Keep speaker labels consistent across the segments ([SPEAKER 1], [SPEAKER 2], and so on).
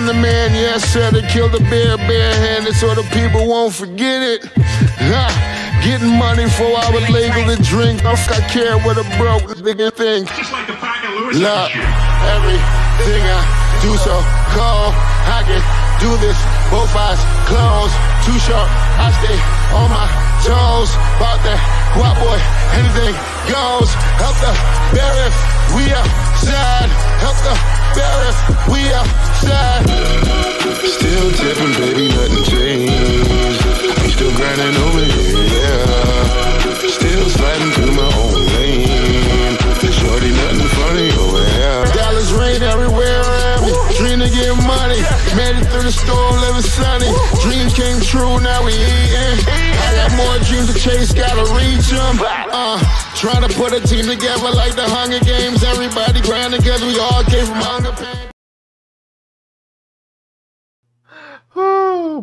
[SPEAKER 1] the man, yes, sir, that killed the bear barehanded so the people won't forget it. Getting money for our legal to drink. I care what a broke nigga think.
[SPEAKER 2] Just like the pack of Lewis.
[SPEAKER 1] Look, everything I do so cold. I can do this, both eyes closed. Too sharp, I stay on my toes. About that guap boy, anything goes. Help the bear if we outside. Help the bear if we outside. Still tipping, baby, nothing changed. We still grinding over here, yeah. Still sliding through my own lane. Shorty, nothing funny over here. Dallas rain everywhere around me. Dream to get money. Made it through the storm, living sunny. Dreams came true, now we eating. I got more dreams to chase, gotta reach them. Trying to put a team together like the Hunger Games. Everybody grind together, we all came from hunger pain.
[SPEAKER 3] Oh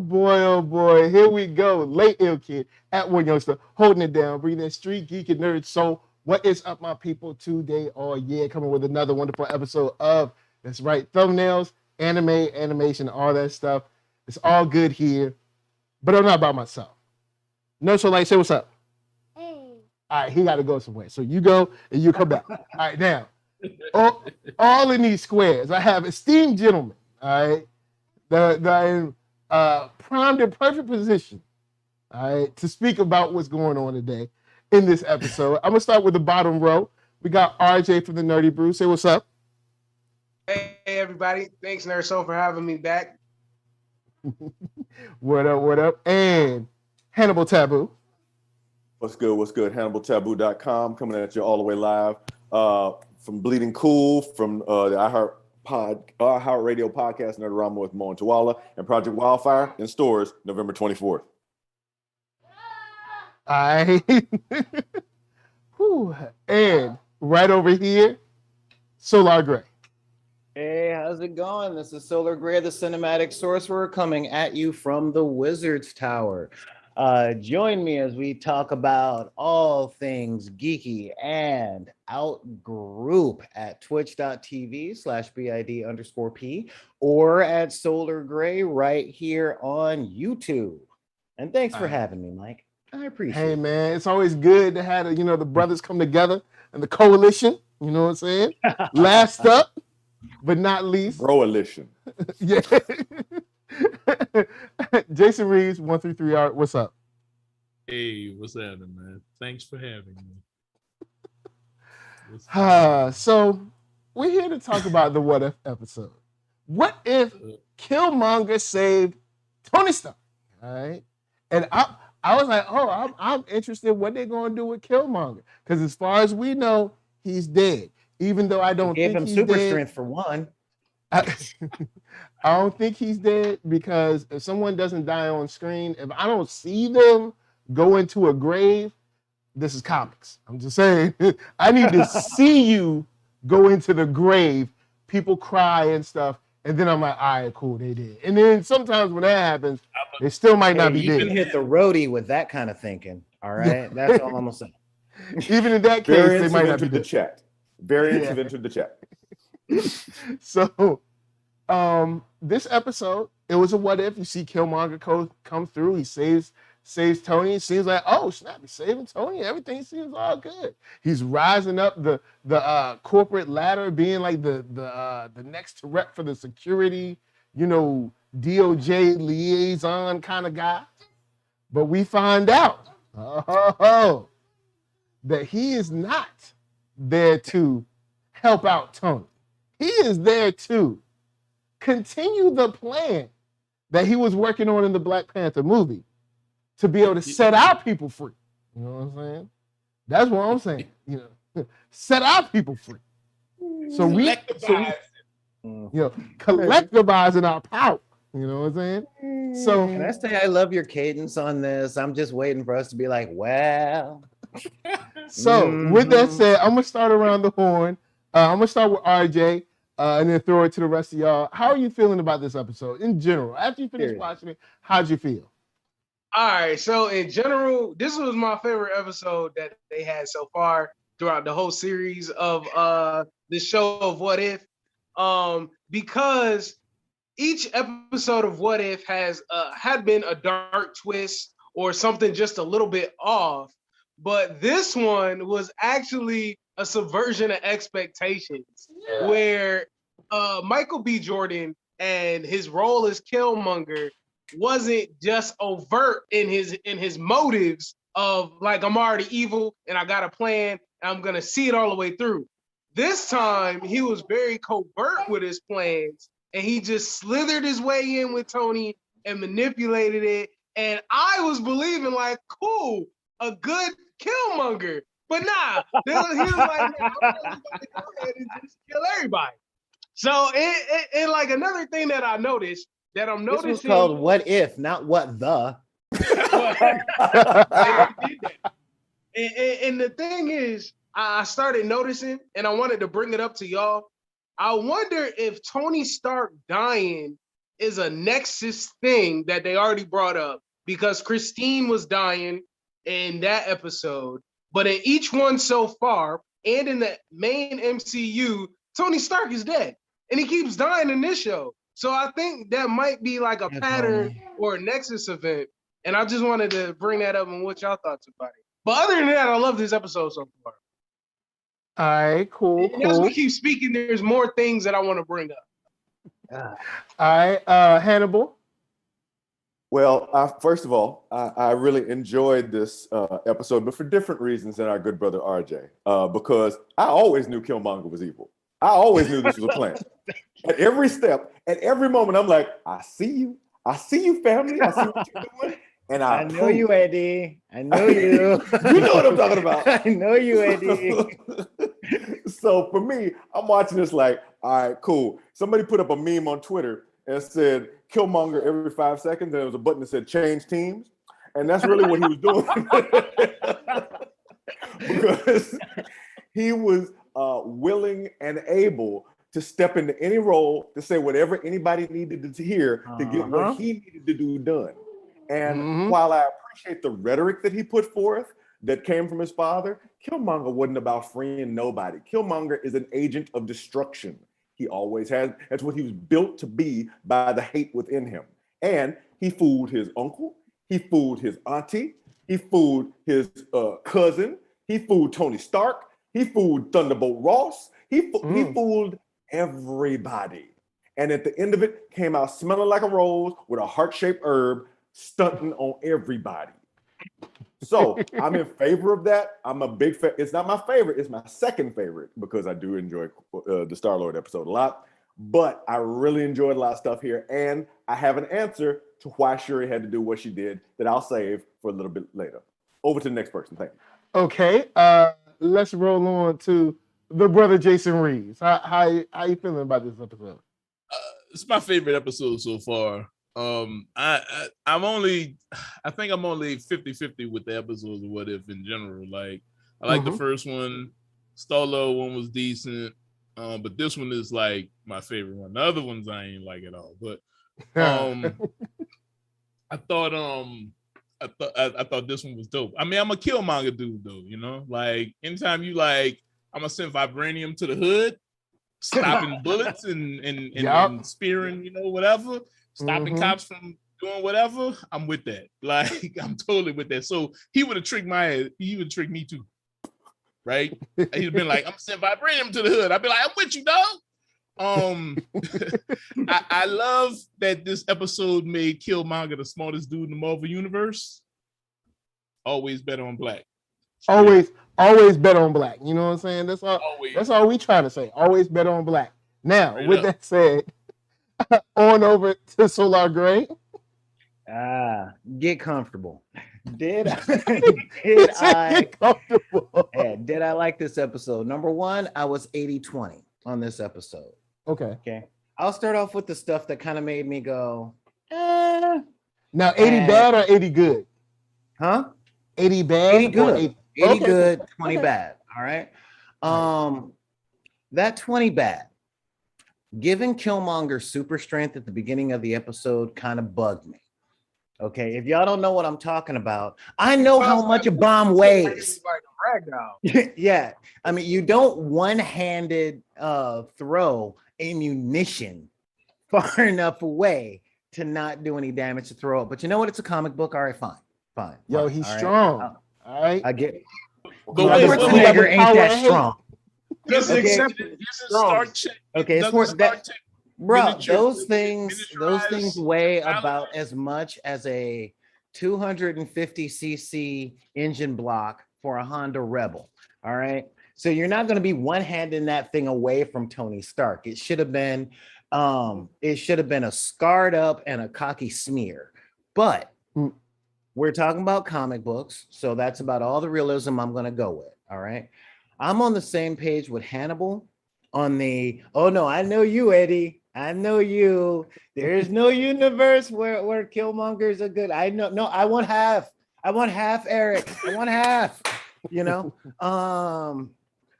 [SPEAKER 3] boy, here we go. Late Ill Kid at OneYoungsta, holding it down, bringing in Street Geek and Nerd Soul. What is up, my people? Today, coming with another wonderful episode of, that's right, thumbnails, anime, animation, all that stuff. It's all good here, but I'm not by myself. NERDSoul, like, say what's up. Hey. All right, he got to go somewhere. So you go and you come back. All right, now, all in these squares, I have esteemed gentlemen, all right, that are in primed in perfect position, all right, to speak about what's going on today in this episode. I'm going to start with the bottom row. We got RJ from the Nerdy Brew. Say what's up.
[SPEAKER 4] Hey, everybody. Thanks, NERDSoul, for having me back.
[SPEAKER 3] What up? And Hannibal Taboo.
[SPEAKER 5] What's good? HannibalTaboo.com, coming at you all the way live from Bleeding Cool, from the iHeart Radio podcast, Nerdorama with Mo and Tawala, and Project Wildfire in stores November 24th.
[SPEAKER 3] And right over here, Solar Gray.
[SPEAKER 6] Hey, how's it going? This is Solar Gray, the cinematic sorcerer, coming at you from the Wizard's Tower. Join me as we talk about all things geeky and out group at twitch.tv/BID_P or at Solar Gray right here on YouTube. And thanks for having me, Mike. I appreciate it.
[SPEAKER 3] Hey, man, it's always good to have the brothers come together and the coalition. You know what I'm saying? Last up, but not least,
[SPEAKER 5] Coalition.
[SPEAKER 3] Yeah. Jason Reeves, 133 Art. What's up?
[SPEAKER 7] Hey, what's happening, man? Thanks for having me.
[SPEAKER 3] So we're here to talk about the What If episode. What if Killmonger saved Tony Stark? All right, and I was like, I'm interested in what they're going to do with Killmonger, because as far as we know, he's dead. Even though I don't think
[SPEAKER 6] him
[SPEAKER 3] he's
[SPEAKER 6] super
[SPEAKER 3] dead.
[SPEAKER 6] strength for one.
[SPEAKER 3] I don't think he's dead, because if someone doesn't die on screen, if I don't see them go into a grave, this is comics. I'm just saying, I need to see you go into the grave, people cry and stuff, and then I'm like, all right, cool, they did. And then sometimes when that happens, they still might not be
[SPEAKER 6] you
[SPEAKER 3] dead.
[SPEAKER 6] You can hit the roadie with that kind of thinking, all right? That's all I'm going to say.
[SPEAKER 3] Even in that case,
[SPEAKER 5] Variants
[SPEAKER 3] they might not be
[SPEAKER 5] the
[SPEAKER 3] dead.
[SPEAKER 5] chat. Variants have entered the chat.
[SPEAKER 3] So, this episode, it was a what if. You see Killmonger come through. He saves Tony. It seems like, oh snap, he's saving Tony. Everything seems all good. He's rising up the corporate ladder, being like the next rep for the security, DOJ liaison kind of guy. But we find out that he is not there to help out Tony. He is there to continue the plan that he was working on in the Black Panther movie, to be able to set our people free. You know what I'm saying? That's what I'm saying. Set our people free. So collectivizing our power. You know what I'm saying? So
[SPEAKER 6] can I say I love your cadence on this? I'm just waiting for us to be like, well.
[SPEAKER 3] So with that said, I'm gonna start around the horn. I'm gonna start with RJ. And then throw it to the rest of y'all. How are you feeling about this episode in general? After you finished watching it, how'd you feel?
[SPEAKER 4] All right, so in general, this was my favorite episode that they had so far throughout the whole series of the show of What If, because each episode of What If has had been a dark twist or something just a little bit off, but this one was actually a subversion of expectations, where Michael B. Jordan and his role as Killmonger wasn't just overt in his motives of like, I'm already evil and I got a plan and I'm gonna see it all the way through. This time he was very covert with his plans and he just slithered his way in with Tony and manipulated it. And I was believing like, cool, a good Killmonger. But nah, he was like, nah, I'm really gonna go ahead and just kill everybody. So it like another thing that I noticed that I'm noticing.
[SPEAKER 6] This was called What If, not What the.
[SPEAKER 4] And the thing is, I started noticing, and I wanted to bring it up to y'all. I wonder if Tony Stark dying is a Nexus thing that they already brought up, because Christine was dying in that episode, but in each one so far, and in the main MCU, Tony Stark is dead, and he keeps dying in this show. So I think that might be like a pattern or a Nexus event, and I just wanted to bring that up and what y'all thoughts about it. But other than that, I love this episode so far.
[SPEAKER 3] All right, cool.
[SPEAKER 4] And as we keep speaking, there's more things that I want to bring up.
[SPEAKER 3] All right, Hannibal.
[SPEAKER 5] Well, first of all, I really enjoyed this episode, but for different reasons than our good brother RJ. Because I always knew Killmonger was evil. I always knew this was a plan. At every step, at every moment, I'm like, I see you, family. I see what you're doing. And I
[SPEAKER 6] know you, Eddie. I know you.
[SPEAKER 5] You know what I'm talking about.
[SPEAKER 6] I know you, Eddie.
[SPEAKER 5] So for me, I'm watching this like, all right, cool. Somebody put up a meme on Twitter and said Killmonger every 5 seconds, and there was a button that said change teams. And that's really what he was doing. Because he was willing and able to step into any role to say whatever anybody needed to hear to get what he needed to do done. And while I appreciate the rhetoric that he put forth that came from his father, Killmonger wasn't about freeing nobody. Killmonger is an agent of destruction. He always has. That's what he was built to be by the hate within him. And he fooled his uncle. He fooled his auntie. He fooled his cousin. He fooled Tony Stark. He fooled Thunderbolt Ross. He fooled everybody. And at the end of it, came out smelling like a rose with a heart-shaped herb, stunting on everybody. So I'm in favor of that. I'm a big fan. It's not my favorite. It's my second favorite because I do enjoy the Star-Lord episode a lot. But I really enjoyed a lot of stuff here. And I have an answer to why Shuri had to do what she did that I'll save for a little bit later. Over to the next person. Thank you.
[SPEAKER 3] Okay. Let's roll on to the brother Jason Reeves. How you feeling about this episode?
[SPEAKER 7] It's my favorite episode so far. I think I'm only 50-50 with the episodes of What If in general. Like, I like the first one. Star-Lord one was decent. But this one is like my favorite one. The other ones I ain't like at all. But I thought this one was dope. I mean, I'm a Killmonger dude though, you know? Like, anytime you like, I'm gonna send vibranium to the hood, stopping bullets and spearing, you know, whatever. Stopping cops from doing whatever, I'm with that. Like, I'm totally with that. So he would have tricked he would trick me too. Right? He'd been like, I'm sending vibranium to the hood. I'd be like, I'm with you, dog. I love that this episode made Killmonger the smartest dude in the Marvel universe. Always bet on black.
[SPEAKER 3] Always bet on black. You know what I'm saying? That's all we trying to say. Always bet on black. Now, straight with that said, on over to Solar Gray.
[SPEAKER 6] Get comfortable. Did I like this episode? Number one, I was 80-20 on this episode. Okay. I'll start off with the stuff that kind of made me go,
[SPEAKER 3] Now, 80 bad or 80 good?
[SPEAKER 6] Huh?
[SPEAKER 3] 80 bad?
[SPEAKER 6] 80 good. 80 good, 20
[SPEAKER 3] okay.
[SPEAKER 6] bad. All right. That 20 bad. Giving Killmonger super strength at the beginning of the episode kind of bugged me. Okay, if y'all don't know what I'm talking about, I know how much a bomb weighs. Yeah, I mean, you don't one-handed throw ammunition far enough away to not do any damage to throw up. But you know what? It's a comic book. All right, fine.
[SPEAKER 3] Yo, he's
[SPEAKER 6] all right?
[SPEAKER 3] strong. All right.
[SPEAKER 6] I get.
[SPEAKER 7] But
[SPEAKER 3] Wait,
[SPEAKER 6] Schwarzenegger ain't
[SPEAKER 3] power
[SPEAKER 6] that
[SPEAKER 3] and hate.
[SPEAKER 6] strong.
[SPEAKER 4] Just
[SPEAKER 6] Okay.
[SPEAKER 4] accept it. He's strong.
[SPEAKER 6] Okay, it's more that, bro. Those things
[SPEAKER 7] miniaturized
[SPEAKER 6] weigh
[SPEAKER 7] technology.
[SPEAKER 6] about as much as a 250cc engine block for a Honda Rebel. All right, so you're not going to be one-handing that thing away from Tony Stark. It should have been a scarred up and a cocky smear. But we're talking about comic books, so that's about all the realism I'm going to go with. All right. I'm on the same page with Hannibal on the, oh no, I know you, Eddie. I know you. There's no universe where Killmonger's a good. I know. No, I want half. I want half, Eric. I want half. You know?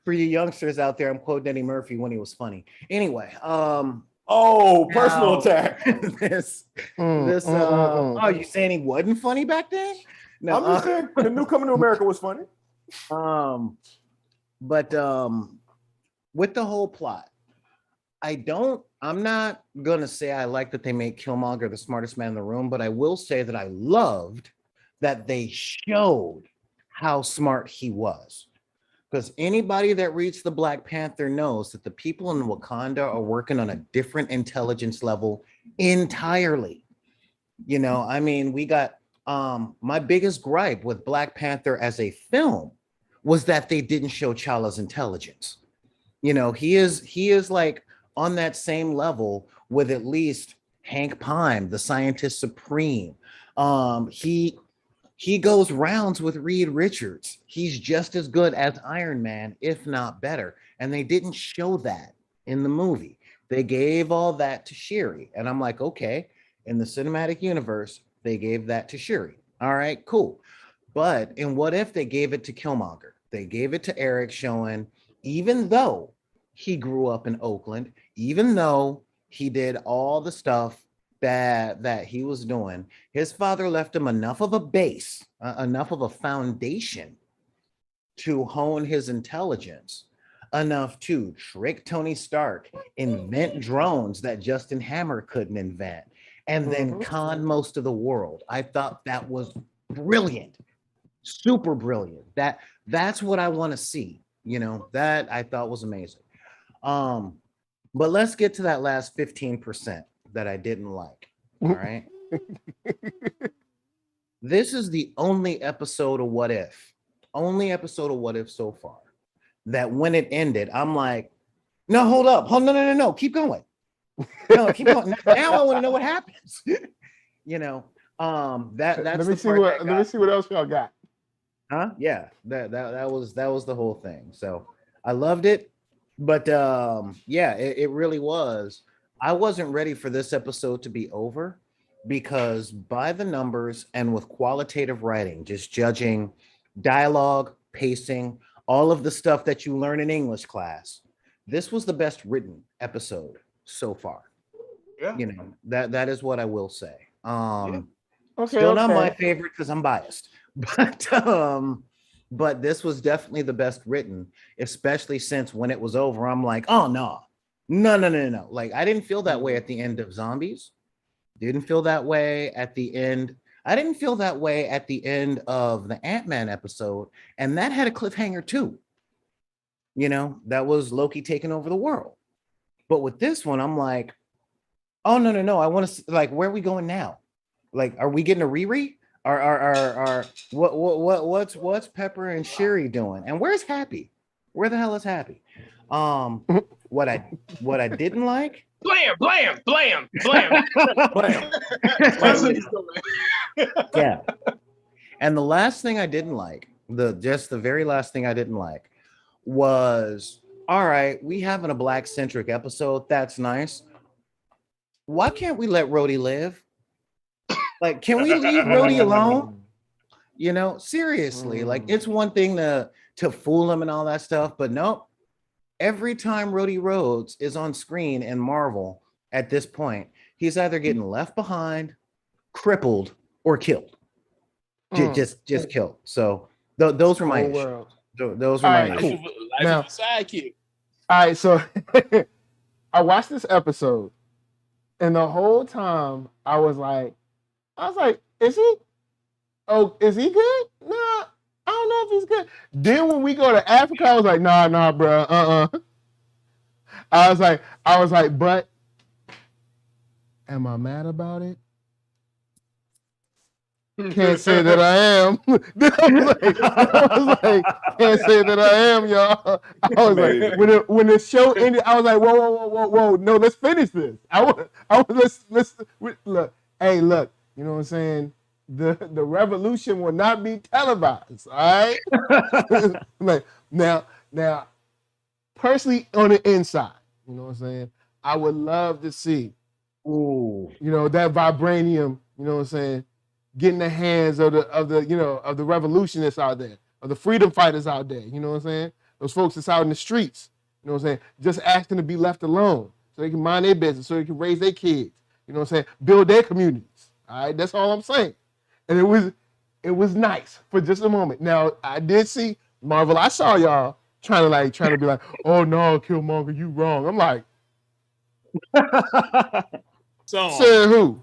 [SPEAKER 6] For you youngsters out there, I'm quoting Eddie Murphy when he was funny. Anyway,
[SPEAKER 5] personal attack.
[SPEAKER 6] Oh, you saying he wasn't funny back then? No,
[SPEAKER 5] I'm just saying the new Coming to America was funny.
[SPEAKER 6] But with the whole plot, I'm not gonna say I like that they made Killmonger the smartest man in the room, but I will say that I loved that they showed how smart he was. Because anybody that reads the Black Panther knows that the people in Wakanda are working on a different intelligence level entirely. You know, I mean, we got my biggest gripe with Black Panther as a film was that they didn't show T'Challa's intelligence. You know, he is like on that same level with at least Hank Pym, the scientist supreme. He goes rounds with Reed Richards. He's just as good as Iron Man, if not better. And they didn't show that in the movie. They gave all that to Shuri. And I'm like, okay, in the cinematic universe, they gave that to Shuri. All right, cool. But in What If, they gave it to Killmonger. They gave it to Eric, showing even though he grew up in Oakland, even though he did all the stuff that he was doing, his father left him enough of a base, enough of a foundation to hone his intelligence, enough to trick Tony Stark, invent drones that Justin Hammer couldn't invent, and then con most of the world. I thought that was brilliant, super brilliant. That's what I want to see. You know, that I thought was amazing. But let's get to that last 15% that I didn't like. All right. This is the only episode of What If so far that when it ended, I'm like, no, hold up. No. Keep going. No, keep going. Now I want to know what happens. You know, that's
[SPEAKER 3] let me see what else y'all got.
[SPEAKER 6] Huh? Yeah, that was the whole thing. So I loved it, but yeah, it really was. I wasn't ready for this episode to be over because by the numbers and with qualitative writing, just judging dialogue, pacing, all of the stuff that you learn in English class, this was the best written episode so far.
[SPEAKER 4] Yeah.
[SPEAKER 6] You know, that is what I will say.
[SPEAKER 3] Okay,
[SPEAKER 6] Still not my favorite because I'm biased. But this was definitely the best written, especially since when it was over, I'm like, oh no. Like I didn't feel that way at the end of Zombies. Didn't feel that way at the end. I didn't feel that way at the end of the Ant-Man episode, and that had a cliffhanger too. You know, that was Loki taking over the world. But with this one, I'm like, oh no. I want to like, where are we going now? Like, are we getting a Riri? What's Pepper and Shuri doing? And where's Happy? Where the hell is Happy? What I didn't like.
[SPEAKER 4] Blam.
[SPEAKER 6] Yeah. And the last thing I didn't like, the very last thing I didn't like was, all right, we having a Black-centric episode. That's nice. Why can't we let Rhodey live? Like, can we leave Rhodey alone? You know, seriously, like it's one thing to fool him and all that stuff, but nope. Every time Rhodey Rhodes is on screen in Marvel at this point, he's either getting left behind, crippled, or killed. Just killed. So those were my issues. Those were my issues.
[SPEAKER 7] Now, sidekick.
[SPEAKER 3] All right, so I watched this episode, And the whole time I was like, is he good? Nah, I don't know if he's good. Then when we go to Africa, I was like, nah, bro, I was like, but am I mad about it? Can't say that I am. I was like, can't say that I am, y'all. I was like, when the show ended, I was like, whoa, no, let's finish this. Let's look. Hey, look, you know what I'm saying? The revolution will not be televised, all right? Like now, personally on the inside, you know what I'm saying? I would love to see, you know, that vibranium, you know what I'm saying, get in the hands of the revolutionists out there, of the freedom fighters out there, you know what I'm saying? Those folks that's out in the streets, you know what I'm saying, just asking to be left alone so they can mind their business, so they can raise their kids, you know what I'm saying, build their communities. All right, that's all I'm saying. And it was nice for just a moment. Now I did see Marvel. I saw y'all trying to be like, oh no, Killmonger, you wrong. I'm like,
[SPEAKER 7] So
[SPEAKER 3] said who?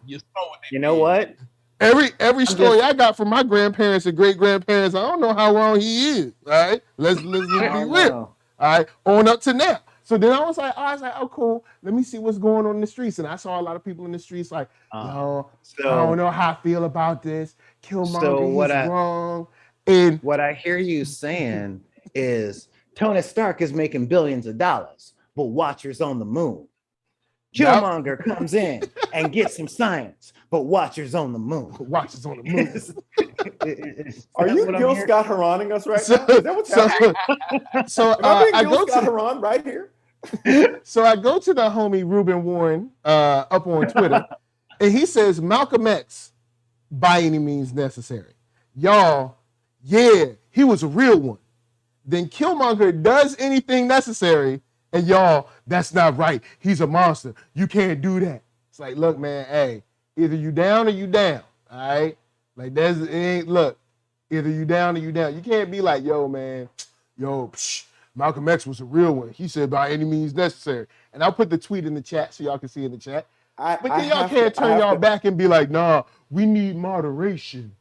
[SPEAKER 6] You know what?
[SPEAKER 3] Every story I got from my grandparents and great grandparents, I don't know how wrong he is. All right, let's just be real. All right, on up to now. So then I was like, oh cool. Let me see what's going on in the streets. And I saw a lot of people in the streets like, yo, I don't know how I feel about this. Killmonger, he's wrong. And
[SPEAKER 6] what I hear you saying is Tony Stark is making billions of dollars, but Watcher's on the moon. Killmonger comes in and gets some science, but Watcher's on the moon.
[SPEAKER 3] Watcher's on the moon.
[SPEAKER 5] Are you Gil Scott Haraning us right now? Is that what's happening?
[SPEAKER 3] So
[SPEAKER 5] I go Scott Haran right here.
[SPEAKER 3] So I go to the homie Ruben Warren up on Twitter, and he says Malcolm X by any means necessary. Y'all, yeah, he was a real one. Then Killmonger does anything necessary, and y'all, that's not right. He's a monster. You can't do that. It's like, look, man, hey, either you down or you down. All right? Like look, either you down or you down. You can't be like, yo, man, Malcolm X was a real one. He said by any means necessary. And I'll put the tweet in the chat so y'all can see in the chat. But then y'all can't turn y'all back and be like, nah, we need moderation.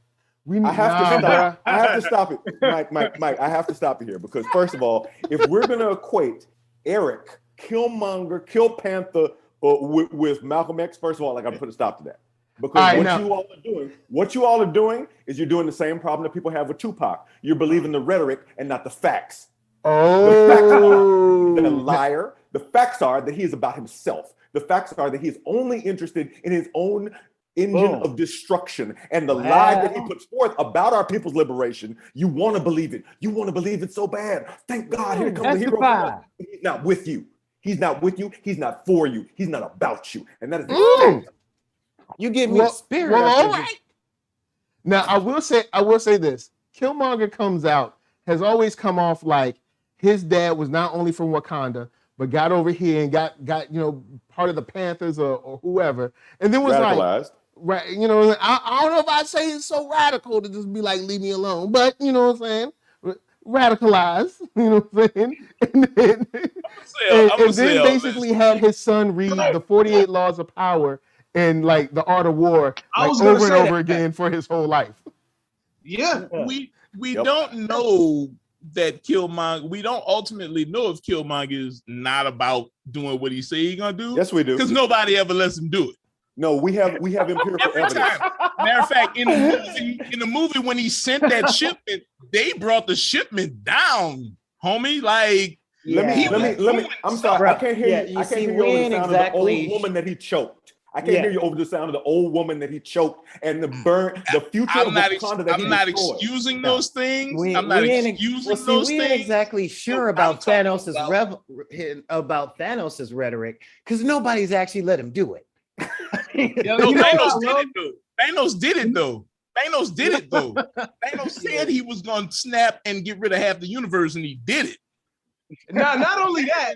[SPEAKER 3] I
[SPEAKER 5] have to stop it. Mike, I have to stop it here because first of all, if we're gonna equate Eric, Killmonger, Kill Panther with Malcolm X, first of all, I gotta put a stop to that. Because what you all are doing is you're doing the same problem that people have with Tupac. You're believing the rhetoric and not the facts.
[SPEAKER 3] Oh,
[SPEAKER 5] the facts are he's a liar. The facts are that he is about himself. The facts are that he is only interested in his own engine of destruction. And the lie that he puts forth about our people's liberation, you want to believe it. You want to believe it so bad. Thank God, here comes the hero. He's not with you. He's not with you. He's not for you. He's not about you. And that is the fact.
[SPEAKER 6] You give me a spirit.
[SPEAKER 3] Well, all right. Now I will say this. Killmonger comes out, has always come off like his dad was not only from Wakanda, but got over here and got part of the Panthers or whoever. And then was
[SPEAKER 5] radicalized.
[SPEAKER 3] Right, I don't know if I'd say it's so radical to just be like, leave me alone, but you know what I'm saying? Radicalized, you know what I'm saying? And then basically had his son read the 48 Laws of Power and like the Art of War over and over again for his whole life.
[SPEAKER 4] Yeah.
[SPEAKER 7] We don't know that Killmonger, we don't ultimately know if Killmonger is not about doing what he say he's gonna do.
[SPEAKER 5] Yes, we do.
[SPEAKER 7] Because nobody ever lets him do it.
[SPEAKER 5] No, we have empirical evidence.
[SPEAKER 7] Matter of fact, in the movie when he sent that shipment, they brought the shipment down, homie. Like,
[SPEAKER 5] let me. I'm sorry, I can't hear you. I can't hear you over the sound of the old woman that he choked. I can't hear you over the sound of the old woman that he choked and the future of Wakanda that he destroyed.
[SPEAKER 7] I'm not excusing those things.
[SPEAKER 6] We ain't exactly sure about Thanos' rhetoric because nobody's actually let him do it.
[SPEAKER 7] Thanos did it though. Thanos said he was going to snap and get rid of half the universe, and he did it.
[SPEAKER 4] Not only that,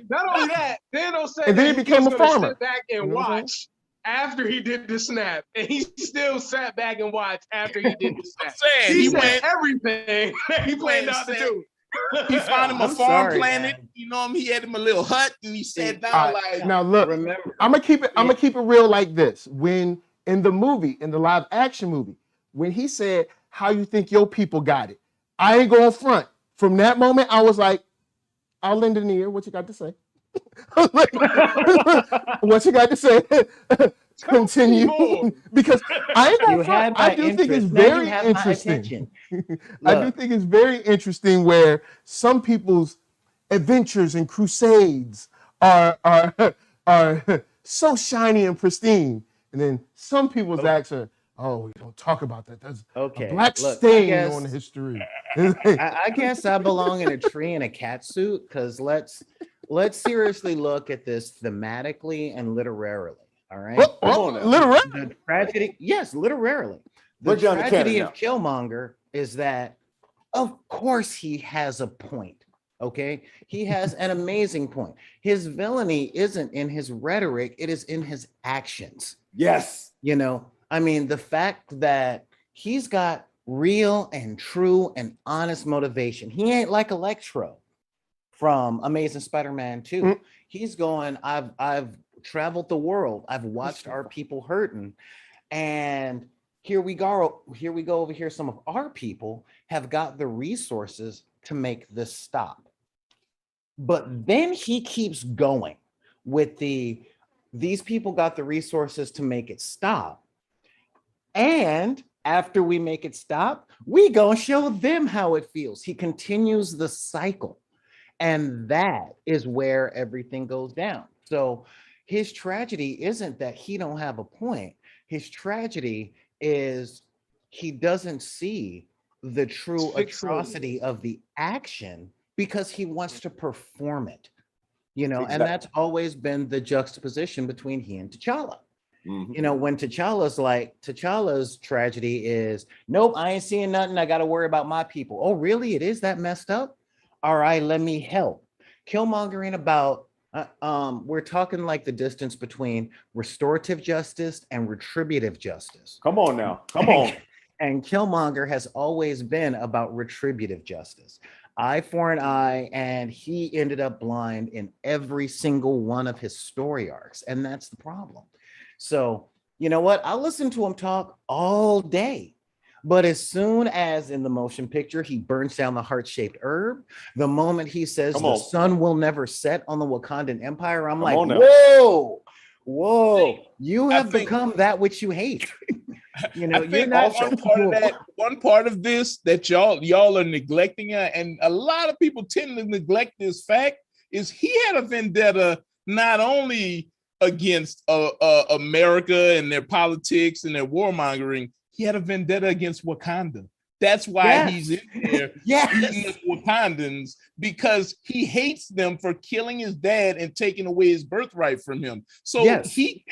[SPEAKER 4] Thanos said
[SPEAKER 3] and then he became a farmer.
[SPEAKER 4] Sit back and watch after he did the snap, and he still sat back and watched after he did the snap.
[SPEAKER 7] I'm saying
[SPEAKER 4] he said everything that he planned out to do.
[SPEAKER 7] He found him a
[SPEAKER 6] I'm
[SPEAKER 7] farm
[SPEAKER 6] sorry,
[SPEAKER 7] planet.
[SPEAKER 6] man.
[SPEAKER 7] You know him. He had him a little hut, and he sat down
[SPEAKER 3] All right,
[SPEAKER 7] like.
[SPEAKER 3] now look,
[SPEAKER 6] Remember,
[SPEAKER 3] I'm gonna keep it real like this. When in the movie, in the live action movie, when he said, "How you think your people got it?" I ain't going front. From that moment, I was like, "I'll lend an ear. What you got to say?" What you got to say? Continue, because I ain't
[SPEAKER 6] you
[SPEAKER 3] going front.
[SPEAKER 6] had my
[SPEAKER 3] I do think it's
[SPEAKER 6] interest. Now you
[SPEAKER 3] very
[SPEAKER 6] have my
[SPEAKER 3] interesting.
[SPEAKER 6] attention.
[SPEAKER 3] I do
[SPEAKER 6] Look.
[SPEAKER 3] think it's very interesting where some people's adventures and crusades are so shiny and pristine, and then some people's acts are, oh, we don't talk about that. That's
[SPEAKER 6] Okay,
[SPEAKER 3] a black
[SPEAKER 6] look,
[SPEAKER 3] stain on history.
[SPEAKER 6] I guess I belong in a tree in a cat suit, because let's seriously look at this thematically and literarily. All right.
[SPEAKER 3] Literally.
[SPEAKER 6] The tragedy, yes, literarily. The
[SPEAKER 5] Break down the
[SPEAKER 6] tragedy
[SPEAKER 5] canon
[SPEAKER 6] of Killmonger is that, of course, he has a point. Okay, he has an amazing point. His villainy isn't in his rhetoric; it is in his actions.
[SPEAKER 5] Yes.
[SPEAKER 6] You know, I mean, the fact that he's got real and true and honest motivation. He ain't like Electro from Amazing Spider-Man 2. He's going, I've traveled the world. I've watched our people hurting. And here we go over here. Some of our people have got the resources to make this stop. But then he keeps going with these people got the resources to make it stop. And after we make it stop, we gonna show them how it feels. He continues the cycle. And that is where everything goes down. So his tragedy isn't that he don't have a point. His tragedy is he doesn't see the true atrocity of the action because he wants to perform it. You know, and that's always been the juxtaposition between he and T'Challa. You know, when T'Challa's tragedy is, nope, I ain't seeing nothing. I got to worry about my people. Oh, really? It is that messed up? All right, let me help. Killmonger ain't about, we're talking like the distance between restorative justice and retributive justice.
[SPEAKER 5] Come on now. Come on.
[SPEAKER 6] And Killmonger has always been about retributive justice. Eye for an eye, and he ended up blind in every single one of his story arcs. And that's the problem. So, you know what? I'll listen to him talk all day. But as soon as in the motion picture, he burns down the heart-shaped herb, the moment he says the sun will never set on the Wakandan Empire, I'm like, whoa, you have become that which you hate. You know, you're not
[SPEAKER 7] one part of this that y'all are neglecting, and a lot of people tend to neglect this fact, is he had a vendetta not only against America and their politics and their warmongering. He had a vendetta against Wakanda. That's why he's in there eating up Wakandans, because he hates them for killing his dad and taking away his birthright from him. So he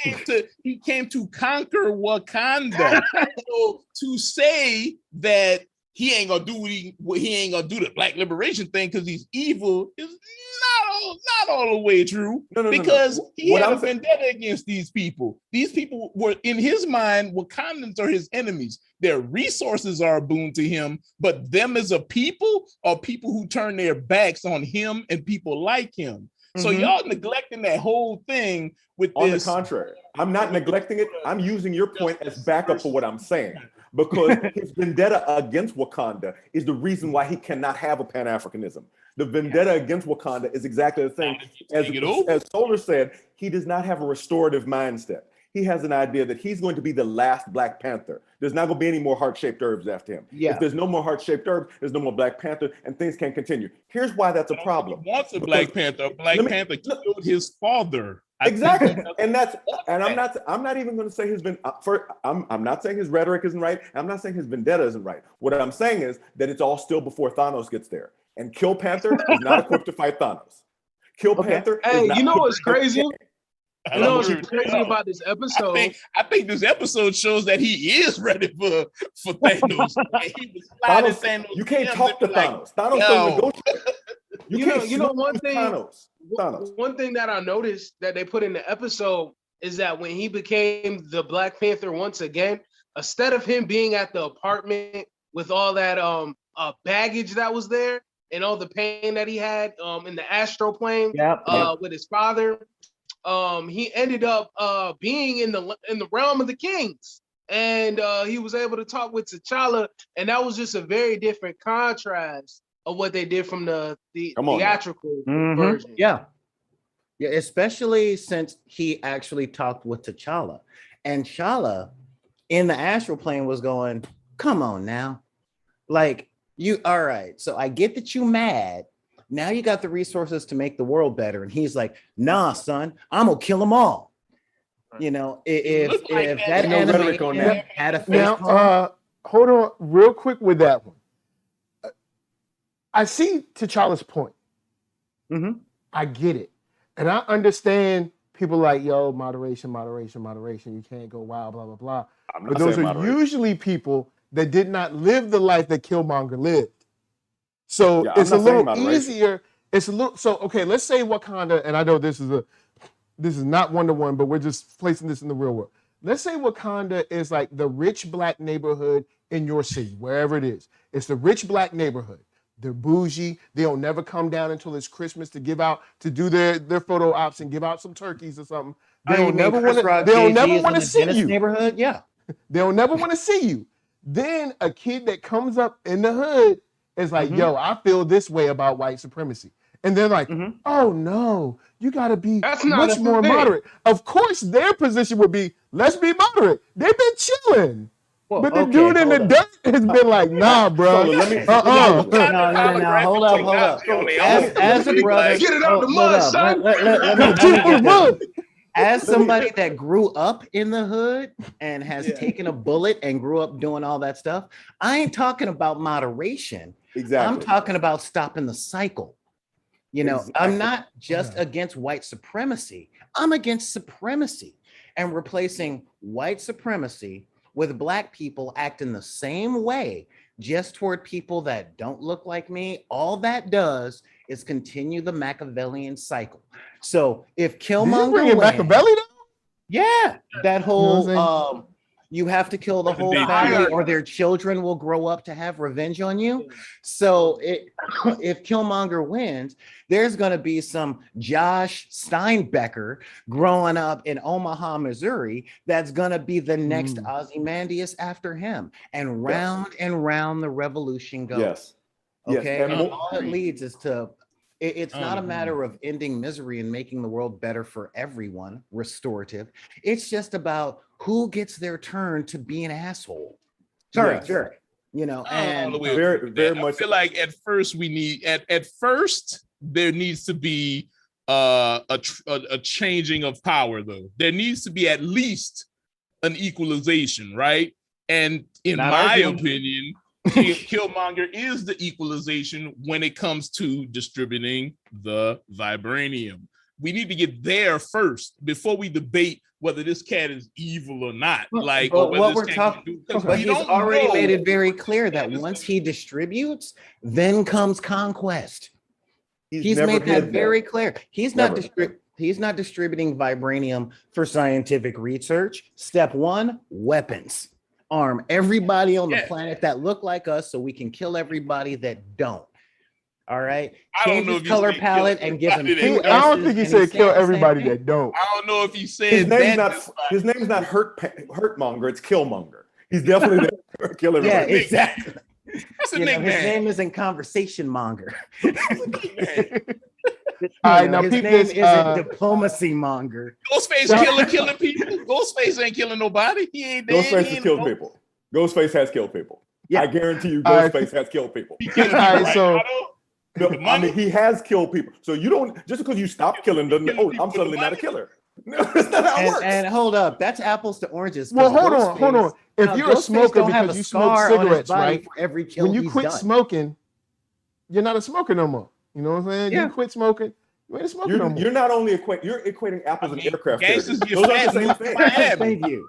[SPEAKER 7] came to conquer Wakanda. So to say that he ain't gonna do he ain't gonna do the Black liberation thing because he's evil is not all the way true. Because he had a vendetta against these people. These people were, in his mind, Wakandans are his enemies. Their resources are a boon to him, but them as a people are people who turn their backs on him and people like him. So y'all neglecting that whole thing with this.
[SPEAKER 5] On the contrary, I'm not neglecting it. I'm using your point as backup for what I'm saying, because his vendetta against Wakanda is the reason why he cannot have a Pan-Africanism. The vendetta against Wakanda is exactly the same. As Solar said, he does not have a restorative mindset. He has an idea that he's going to be the last Black Panther. There's not going to be any more heart-shaped herbs after him. If there's no more heart-shaped herbs, there's no more Black Panther, and things can't continue. Here's why that's a problem.
[SPEAKER 7] He wants a Black Panther. Black Panther killed his father.
[SPEAKER 5] Exactly, I'm not even going to say I'm not saying his rhetoric isn't right. I'm not saying his vendetta isn't right. What I'm saying is that it's all still before Thanos gets there, and Kill Panther is not equipped to fight Thanos. Kill Panther.
[SPEAKER 4] Hey, you know what's crazy? You know what's crazy about this episode?
[SPEAKER 7] I think this episode shows that he is ready for Thanos. He was Thanos.
[SPEAKER 5] You can't talk to Thanos. Thanos don't negotiate.
[SPEAKER 4] You know one thing. One thing that I noticed that they put in the episode is that when he became the Black Panther once again, instead of him being at the apartment with all that baggage that was there, and all the pain that he had in the astral plane with his father, he ended up being in the realm of the kings, and he was able to talk with T'Challa, and that was just a very different contrast of what they did from the theatrical version.
[SPEAKER 6] Yeah, especially since he actually talked with T'Challa, and T'Challa in the astral plane was going, "Come on now, like you, all right, so I get that you mad. Now you got the resources to make the world better." And he's like, "Nah, son, I'm gonna kill them all." You know, if that animation had a face.
[SPEAKER 3] Now, hold on real quick with that one. I see T'Challa's point. I get it. And I understand people like, yo, moderation. You can't go wild, blah, blah, blah. But those are usually people that did not live the life that Killmonger lived. So it's a little easier. It's a little, so, okay, let's say Wakanda, and I know this is not one-to-one, but we're just placing this in the real world. Let's say Wakanda is like the rich black neighborhood in your city, wherever it is. It's the rich black neighborhood. They're bougie. They'll never come down until it's Christmas to do their photo ops and give out some turkeys or something. They'll never want to see you.
[SPEAKER 6] Neighborhood, yeah.
[SPEAKER 3] They'll never want to see you. Then a kid that comes up in the hood is like, yo, I feel this way about white supremacy. And they're like, oh no, you got to be much more moderate. Of course, their position would be, let's be moderate. They've been chilling. Well, but the dude in the dirt has been like, nah, bro.
[SPEAKER 6] No, hold up. As a brother,
[SPEAKER 4] get it out the mud, son.
[SPEAKER 6] Let me as somebody that grew up in the hood and has taken a bullet and grew up doing all that stuff, I ain't talking about moderation.
[SPEAKER 5] Exactly.
[SPEAKER 6] I'm talking about stopping the cycle. You know, I'm not just against white supremacy. I'm against supremacy and replacing white supremacy with black people acting the same way just toward people that don't look like me. All that does is continue the Machiavellian cycle. So if Killmonger wins,
[SPEAKER 3] Machiavelli though?
[SPEAKER 6] Yeah, that whole you have to kill the whole family or their children will grow up to have revenge on you. So if Killmonger wins, there's going to be some Josh Steinbecker growing up in Omaha, Missouri, that's going to be the next Ozymandias after him. And round the revolution goes.
[SPEAKER 5] Yes.
[SPEAKER 6] Okay. And all it leads is to, it's not a matter of ending misery and making the world better for everyone, restorative. It's just about who gets their turn to be an asshole. Sure. You know, and
[SPEAKER 5] very much.
[SPEAKER 7] I feel like at first we need at first there needs to be a changing of power, though. There needs to be at least an equalization, right? And in my opinion, Killmonger is the equalization when it comes to distributing the vibranium. We need to get there first before we debate whether this cat is evil or not. Like,
[SPEAKER 6] but what we're talking, but he's already made it very clear that once he distributes, then comes conquest. He's made that very clear. He's not distributing vibranium for scientific research. Step one, weapons. Arm everybody on the planet that look like us so we can kill everybody that don't. All right. Change his color palette and give him.
[SPEAKER 3] I don't think he said kill everybody that don't.
[SPEAKER 7] I don't know if he said
[SPEAKER 5] his name's not Hurtmonger. It's Killmonger. He's definitely there to kill everybody.
[SPEAKER 6] Yeah, exactly.
[SPEAKER 7] That's a nickname.
[SPEAKER 6] His name isn't Conversation Monger.
[SPEAKER 3] All right, now
[SPEAKER 6] his name isn't Diplomacy Monger.
[SPEAKER 7] Ghostface killing people. Ghostface ain't killing nobody. He ain't dead.
[SPEAKER 5] Ghostface has killed people. Ghostface has killed people. Yeah. I guarantee you, Ghostface has killed people. I mean, he has killed people. So you don't, just because you stop killing doesn't mean, I'm suddenly not a killer. No, that's not how it works.
[SPEAKER 6] And hold up, that's apples to oranges.
[SPEAKER 3] Well, hold on. If you're a smoker because you smoke cigarettes, right?
[SPEAKER 6] Every kill
[SPEAKER 3] when you quit smoking, you're not a smoker no more. You know what I'm saying? Yeah. You quit smoking, you ain't a smoker no more.
[SPEAKER 5] You're not only equating apples and aircraft carriers.
[SPEAKER 7] Those are the same thing.
[SPEAKER 6] Thank you.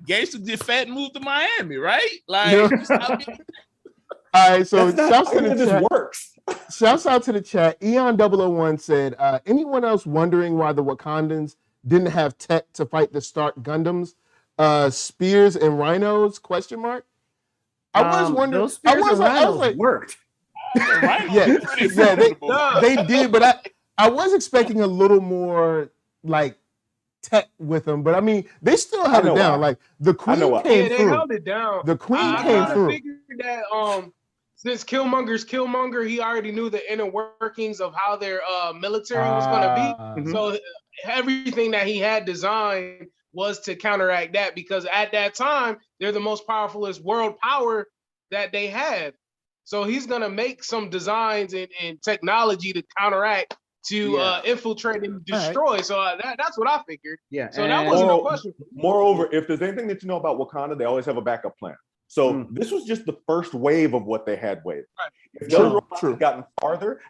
[SPEAKER 7] Gangsters get fat and move to Miami, right? Like,
[SPEAKER 3] all right, so shouts out to the chat. Eon001 said, anyone else wondering why the Wakandans didn't have tech to fight the Stark Gundams? Spears and rhinos? ? I was wondering.
[SPEAKER 6] Those spears and rhinos worked.
[SPEAKER 7] Right?
[SPEAKER 3] Yeah,
[SPEAKER 7] Pretty
[SPEAKER 3] yeah,
[SPEAKER 7] formidable.
[SPEAKER 3] they did, but I was expecting a little more like tech with them, but I mean, they still held it down.
[SPEAKER 5] why.
[SPEAKER 3] Like the
[SPEAKER 5] I know
[SPEAKER 3] queen
[SPEAKER 5] why.
[SPEAKER 3] came
[SPEAKER 4] Yeah, they
[SPEAKER 3] through.
[SPEAKER 4] held it down.
[SPEAKER 3] The queen
[SPEAKER 4] I
[SPEAKER 3] came
[SPEAKER 4] kind of
[SPEAKER 3] through.
[SPEAKER 4] figured that since Killmonger's Killmonger, he already knew the inner workings of how their military was going to be. So everything that he had designed was to counteract that, because at that time they're the most powerfulest world power that they have. So he's going to make some designs and technology to counteract, to infiltrate and destroy. So that's what I figured.
[SPEAKER 6] Yeah.
[SPEAKER 4] So that wasn't a question.
[SPEAKER 5] Moreover, if there's anything that you know about Wakanda, they always have a backup plan. So this was just the first wave of what they had waved.
[SPEAKER 4] Right.
[SPEAKER 5] If the other robots had gotten farther,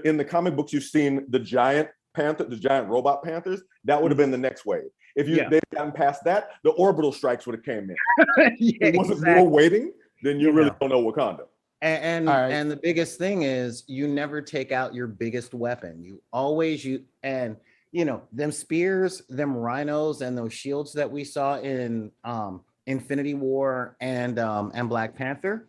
[SPEAKER 5] in the comic books, you've seen the giant panther, the giant robot panthers. That would have been the next wave. If they'd gotten past that, the orbital strikes would have came in. It wasn't more waiting, then you really don't know Wakanda.
[SPEAKER 6] And the biggest thing is you never take out your biggest weapon. You always them spears, them rhinos, and those shields that we saw in Infinity War and Black Panther.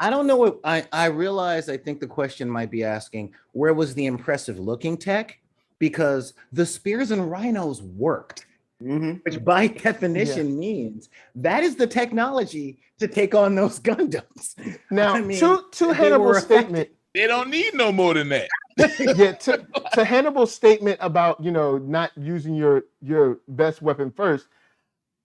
[SPEAKER 6] I don't know what I realize. I think the question might be asking, where was the impressive looking tech? Because the spears and rhinos worked, which by definition means that is the technology to take on those Gundams.
[SPEAKER 3] Now, to Hannibal's statement,
[SPEAKER 7] they don't need no more than that.
[SPEAKER 3] To Hannibal's statement about not using your best weapon first,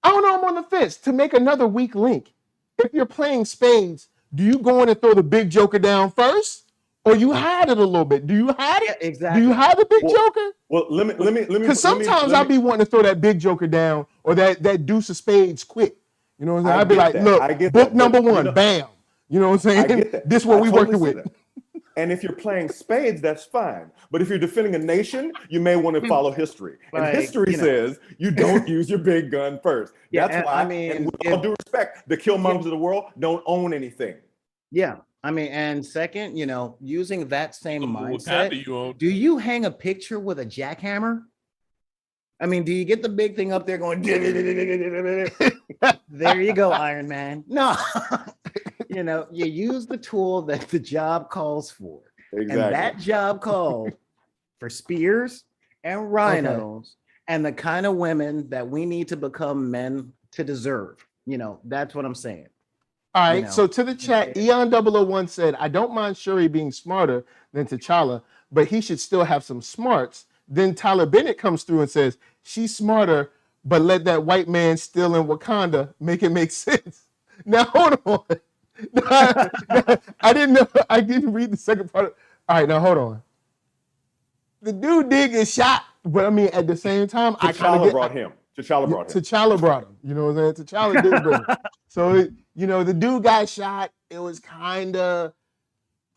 [SPEAKER 3] I don't know. I'm on the fence. To make another weak link, if you're playing spades, do you go in and throw the big joker down first, or you hide it a little bit? Do you hide it?
[SPEAKER 6] Yeah, exactly.
[SPEAKER 3] Do you hide the big joker?
[SPEAKER 5] Well, let me.
[SPEAKER 3] Because sometimes I'll be wanting to throw that big joker down or that deuce of spades quick. You know what I'm saying? I'd be like, look, book number one, bam. You know what I'm saying? This is what we working with.
[SPEAKER 5] And if you're playing spades, that's fine. But if you're defending a nation, you may want to follow history. And history says you don't use your big gun first. That's why, and with all due respect, the Killmongers of the world don't own anything.
[SPEAKER 6] Yeah. I mean, and second, using that same mindset, do you hang a picture with a jackhammer? I mean, do you get the big thing up there going, there you go, Iron Man? No. You use the tool that the job calls for. Exactly. And that job called for spears and rhinos and the kind of women that we need to become men to deserve. That's what I'm saying.
[SPEAKER 3] All right, so to the chat, Eon001 said, I don't mind Shuri being smarter than T'Challa, but he should still have some smarts. Then Tyler Bennett comes through and says, she's smarter, but let that white man still in Wakanda make it make sense. Now, hold on. I didn't know. I didn't read the second part. All right, now hold on. The dude did get shot, but I mean, at the same time,
[SPEAKER 5] T'Challa brought him.
[SPEAKER 3] T'Challa brought him. You know what I'm saying? T'Challa did bring him. So, the dude got shot. It was kind of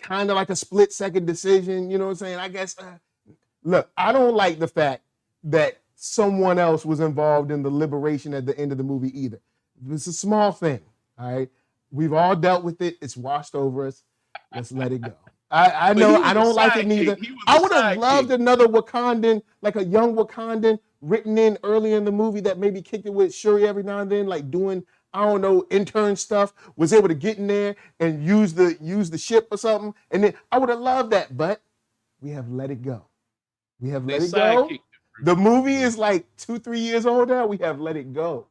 [SPEAKER 3] like a split-second decision. You know what I'm saying? I guess, look, I don't like the fact that someone else was involved in the liberation at the end of the movie either. It's a small thing, all right? We've all dealt with it. It's washed over us. Let's let it go. I know I don't like it neither. I would have loved another Wakandan, like a young Wakandan written in earlier in the movie that maybe kicked it with Shuri every now and then, like doing, I don't know, intern stuff, was able to get in there and use the ship or something. And then I would have loved that, but we have let it go. We have let it go. The movie is like 2-3 years old now. We have let it go.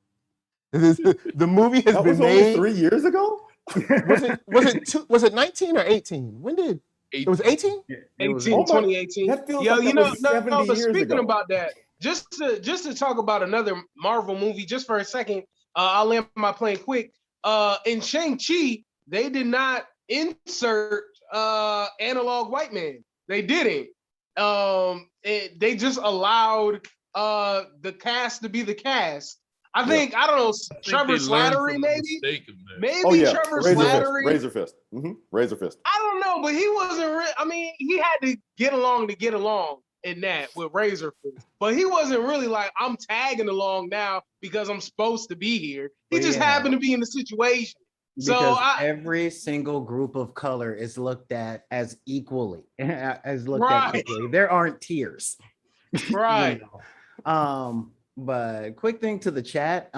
[SPEAKER 3] The movie has been made.
[SPEAKER 5] Only 3 years ago?
[SPEAKER 3] Was it 19 or 18? When did it was 18?
[SPEAKER 4] 2018.
[SPEAKER 5] That feels like 70
[SPEAKER 4] but
[SPEAKER 5] years
[SPEAKER 4] speaking
[SPEAKER 5] ago.
[SPEAKER 4] about that, just to talk about another Marvel movie, just for a second, I'll land my plane quick. In Shang-Chi, they did not insert analog white man. They didn't. They just allowed the cast to be the cast. I think, I don't know, Trevor Slattery maybe? Trevor Slattery.
[SPEAKER 5] Razor Fist. Razor Fist.
[SPEAKER 4] I don't know, but he wasn't, he had to get along in that with Razor Fist. But he wasn't really like, I'm tagging along now because I'm supposed to be here. He just happened to be in the situation.
[SPEAKER 6] Because every single group of color is looked at as equally. There aren't tiers.
[SPEAKER 4] Right.
[SPEAKER 6] But quick thing to the chat.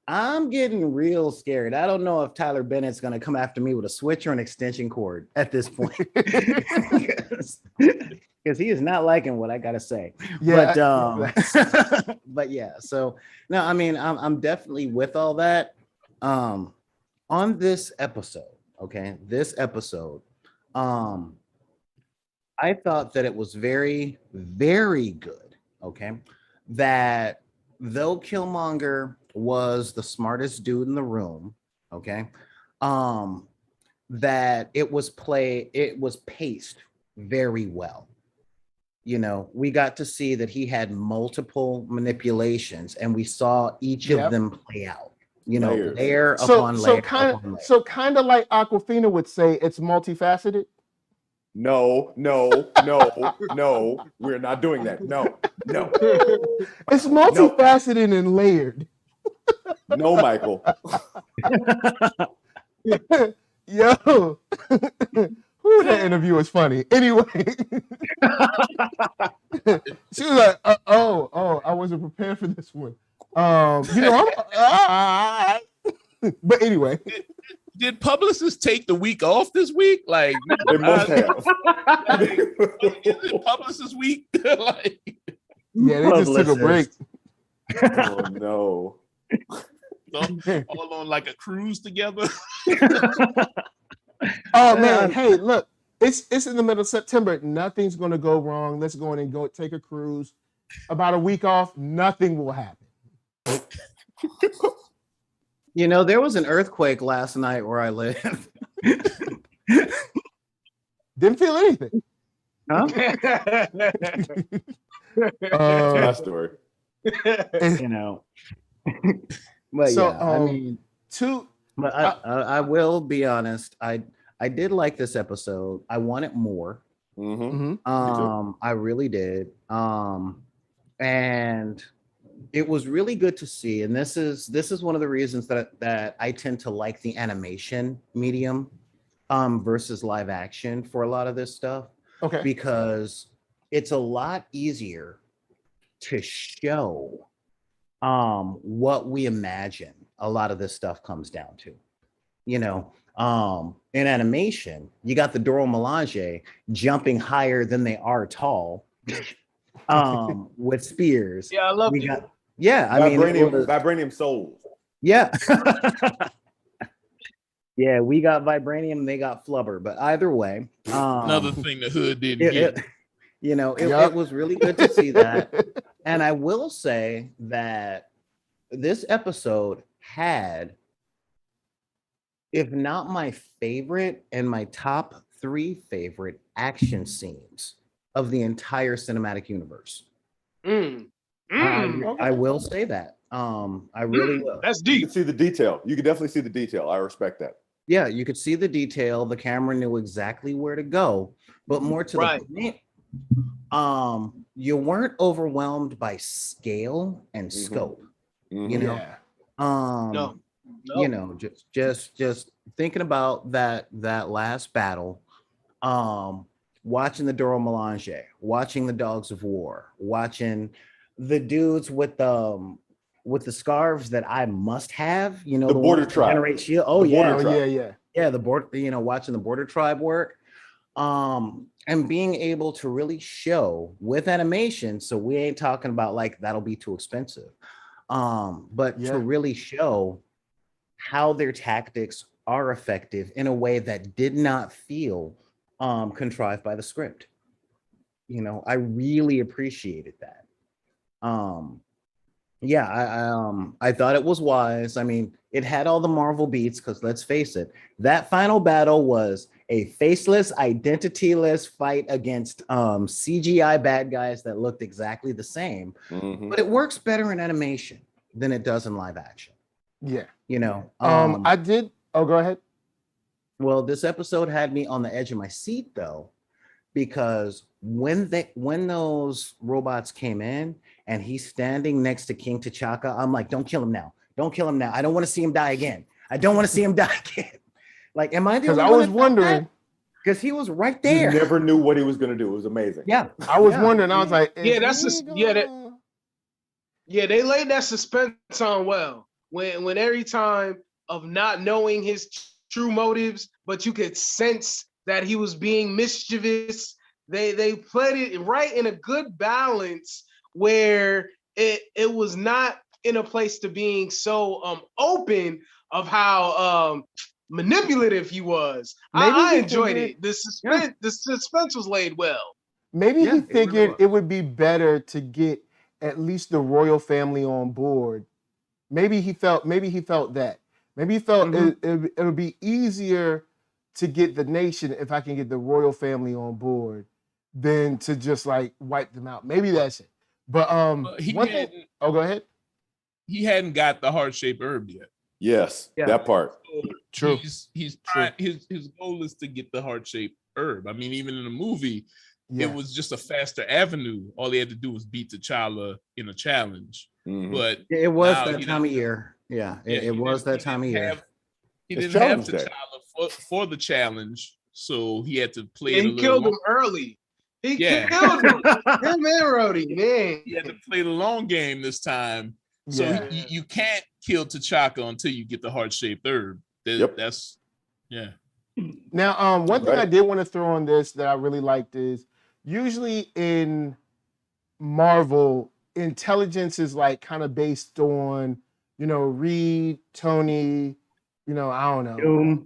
[SPEAKER 6] I'm getting real scared. I don't know if Tyler Bennett's going to come after me with a switch or an extension cord at this point. Because he is not liking what I got to say.
[SPEAKER 3] Yeah.
[SPEAKER 6] But yeah, so no, I mean, I'm definitely with all that. On this episode, okay, I thought that it was very, very good, okay, that though Killmonger was the smartest dude in the room, okay, that it was paced very well. You know, we got to see that he had multiple manipulations and we saw each of them play out, you know, layer upon layer.
[SPEAKER 3] So kind of like Aquafina would say, it's multifaceted.
[SPEAKER 5] No, we're not doing that. No.
[SPEAKER 3] It's multifaceted and layered.
[SPEAKER 5] No, Michael.
[SPEAKER 3] Yo. Ooh, that interview was funny. Anyway. She was like, oh, I wasn't prepared for this one. You know, but anyway.
[SPEAKER 7] Did publicists take the week off this week? Like
[SPEAKER 5] they must have.
[SPEAKER 7] Is it publicist week? Like,
[SPEAKER 3] yeah, they just took a break.
[SPEAKER 5] Oh no.
[SPEAKER 7] All on like a cruise together.
[SPEAKER 3] Oh man, hey, look, it's in the middle of September. Nothing's gonna go wrong. Let's go in and go take a cruise. About a week off, nothing will happen.
[SPEAKER 6] You know, there was an earthquake last night where I live.
[SPEAKER 3] Didn't feel anything.
[SPEAKER 6] Huh?
[SPEAKER 5] My story.
[SPEAKER 6] You know. But
[SPEAKER 3] so,
[SPEAKER 6] yeah, I mean, but I will be honest. I did like this episode. I wanted more. I really did. And it was really good to see. And this is one of the reasons that I tend to like the animation medium versus live action for a lot of this stuff.
[SPEAKER 3] Okay.
[SPEAKER 6] Because it's a lot easier to show what we imagine a lot of this stuff comes down to. You know, in animation, you got the Dora Milaje jumping higher than they are tall with spears.
[SPEAKER 4] Yeah, I love it.
[SPEAKER 5] Vibranium souls.
[SPEAKER 6] Yeah. Yeah, we got Vibranium, they got Flubber, but either way.
[SPEAKER 7] Another thing the hood didn't get.
[SPEAKER 6] It was really good to see that. And I will say that this episode had, if not my favorite and my top 3 favorite action scenes of the entire cinematic universe. I will say that. I really will.
[SPEAKER 4] That's deep.
[SPEAKER 5] You can see the detail. You can definitely see the detail. I respect that.
[SPEAKER 6] Yeah, you could see the detail. The camera knew exactly where to go. But more to the point, you weren't overwhelmed by scale and scope. You know,
[SPEAKER 4] No.
[SPEAKER 6] You know, just thinking about that last battle, watching the Dora Milaje, watching the Dogs of War, watching the dudes with the scarves that I must have, you know,
[SPEAKER 5] the border tribe.
[SPEAKER 6] Generate shield. Yeah, the border, you know, watching the border tribe work. And being able to really show with animation, so we ain't talking about like that'll be too expensive. But to really show how their tactics are effective in a way that did not feel contrived by the script. You know, I really appreciated that. I thought it was wise. I mean, it had all the Marvel beats, because let's face it, that final battle was a faceless, identityless fight against CGI bad guys that looked exactly the same. But it works better in animation than it does in live action.
[SPEAKER 3] Yeah.
[SPEAKER 6] You know,
[SPEAKER 3] I did. Oh, go ahead.
[SPEAKER 6] Well, this episode had me on the edge of my seat though, because when those robots came in and he's standing next to King T'Chaka, I'm like, don't kill him now. Don't kill him now. I don't want to see him die again. I don't want to see him die again. Like, am I the only one?
[SPEAKER 3] Because I was wondering.
[SPEAKER 6] Because he was right there.
[SPEAKER 5] You never knew what he was going to do. It was amazing.
[SPEAKER 6] Yeah.
[SPEAKER 3] I was wondering. I was like,
[SPEAKER 4] they laid that suspense on well. when every time of not knowing his true motives, but you could sense that he was being mischievous. They played it right in a good balance where it was not in a place to being so open of how manipulative he was. I enjoyed it. The suspense was laid well.
[SPEAKER 3] Maybe he figured
[SPEAKER 4] really
[SPEAKER 3] it would be better to get at least the royal family on board. Maybe he felt that. Maybe he felt it would be easier to get the nation if I can get the royal family on board than to just like wipe them out. Maybe that's it. But one thing. Oh, go ahead.
[SPEAKER 7] He hadn't got the heart-shaped herb yet.
[SPEAKER 5] Yes, that part.
[SPEAKER 7] So
[SPEAKER 3] True.
[SPEAKER 7] He's trying. His goal is to get the heart-shaped herb. I mean, even in the movie, it was just a faster avenue. All he had to do was beat T'Challa in a challenge. But
[SPEAKER 6] it was that time of year. Yeah, it was that time of year.
[SPEAKER 7] He didn't have T'Challa for the challenge, so he had to play it a little.
[SPEAKER 4] He killed him early. He killed him. Him and Rhodey, man.
[SPEAKER 7] He had to play the long game this time. So you can't kill T'Chaka until you get the heart-shaped herb. That's
[SPEAKER 3] Now, one thing I did want to throw on this that I really liked is usually in Marvel, intelligence is like kind of based on, Reed, Tony, I don't know,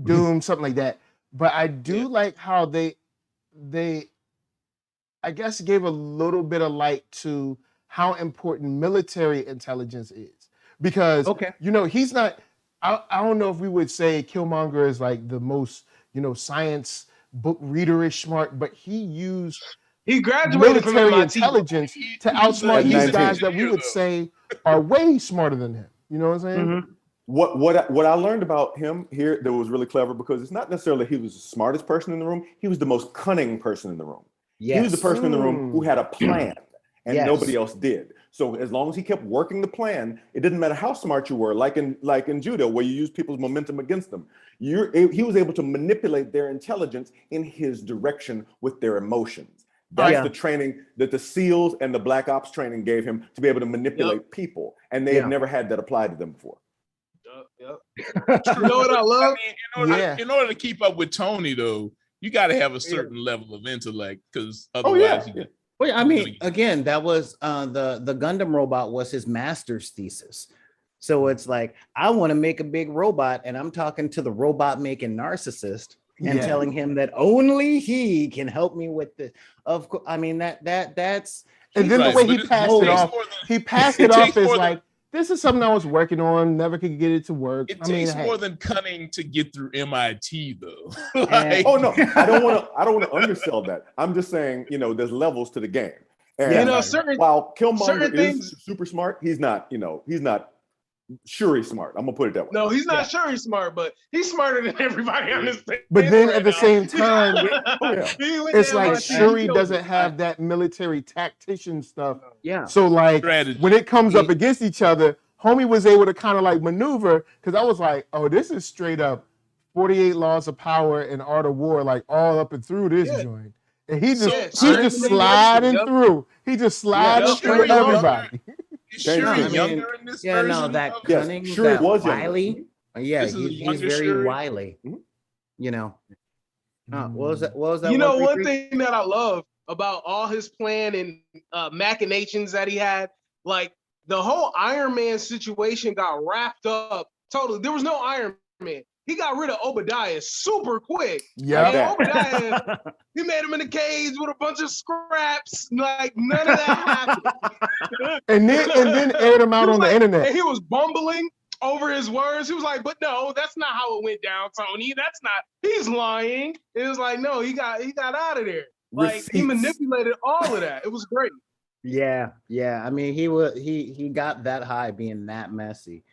[SPEAKER 3] Doom, something like that. But I do like how they I guess gave a little bit of light to how important military intelligence is. Because he's not, I don't know if we would say Killmonger is like the most, science book readerish smart, but he graduated from military intelligence to outsmart these guys that we would say are way smarter than him. You know what I'm saying?
[SPEAKER 5] What I learned about him here that was really clever, because it's not necessarily he was the smartest person in the room, he was the most cunning person in the room. He was the person in the room who had a plan and nobody else did. So as long as he kept working the plan, it didn't matter how smart you were, like in judo, where you use people's momentum against them. He was able to manipulate their intelligence in his direction with their emotions. That's the training that the SEALs and the Black Ops training gave him to be able to manipulate people. And they had never had that applied to them before.
[SPEAKER 4] You know what I love?
[SPEAKER 7] I mean, in order to keep up with Tony, though, you got to have a certain level of intellect, because otherwise
[SPEAKER 6] Well, I mean, again, that was the Gundam robot was his master's thesis. So it's like, I want to make a big robot, and I'm talking to the robot making narcissist and telling him that only he can help me with this. Of course, I mean that's.
[SPEAKER 3] And then the way he passed it off as like, this is something I was working on, never could get it to work.
[SPEAKER 7] It takes more than cunning to get through MIT, though.
[SPEAKER 5] Oh no, I don't want to undersell that. I'm just saying, there's levels to the game. And while Killmonger is super smart, he's not Shuri smart. I'm gonna put it that way.
[SPEAKER 4] No, he's not Shuri smart, but he's smarter than everybody on this thing.
[SPEAKER 3] But then at the same time, it's like Shuri doesn't have that military tactician stuff.
[SPEAKER 6] Yeah.
[SPEAKER 3] So like when it comes up against each other, homie was able to kind of like maneuver, because I was like, oh, this is straight up 48 laws of power and art of war, like all up and through this joint. And he just sliding through. He just sliding through everybody.
[SPEAKER 7] Shuri younger in this version?
[SPEAKER 6] No, that cunning,
[SPEAKER 5] Shuri was
[SPEAKER 6] wily. He's very
[SPEAKER 7] Shuri.
[SPEAKER 6] wily. What was that?
[SPEAKER 4] One thing that I love about all his plan and machinations that he had, like the whole Iron Man situation got wrapped up totally. There was no Iron Man. He got rid of Obadiah super quick.
[SPEAKER 3] Yeah.
[SPEAKER 4] Obadiah, he made him in a cage with a bunch of scraps. Like none of that happened.
[SPEAKER 3] and then aired him out on the internet.
[SPEAKER 4] And he was bumbling over his words. He was like, but no, that's not how it went down, Tony. That's not, he's lying. It was like, no, he got out of there. Like he manipulated all of that. It was great.
[SPEAKER 6] Yeah. I mean, he got that high being that messy.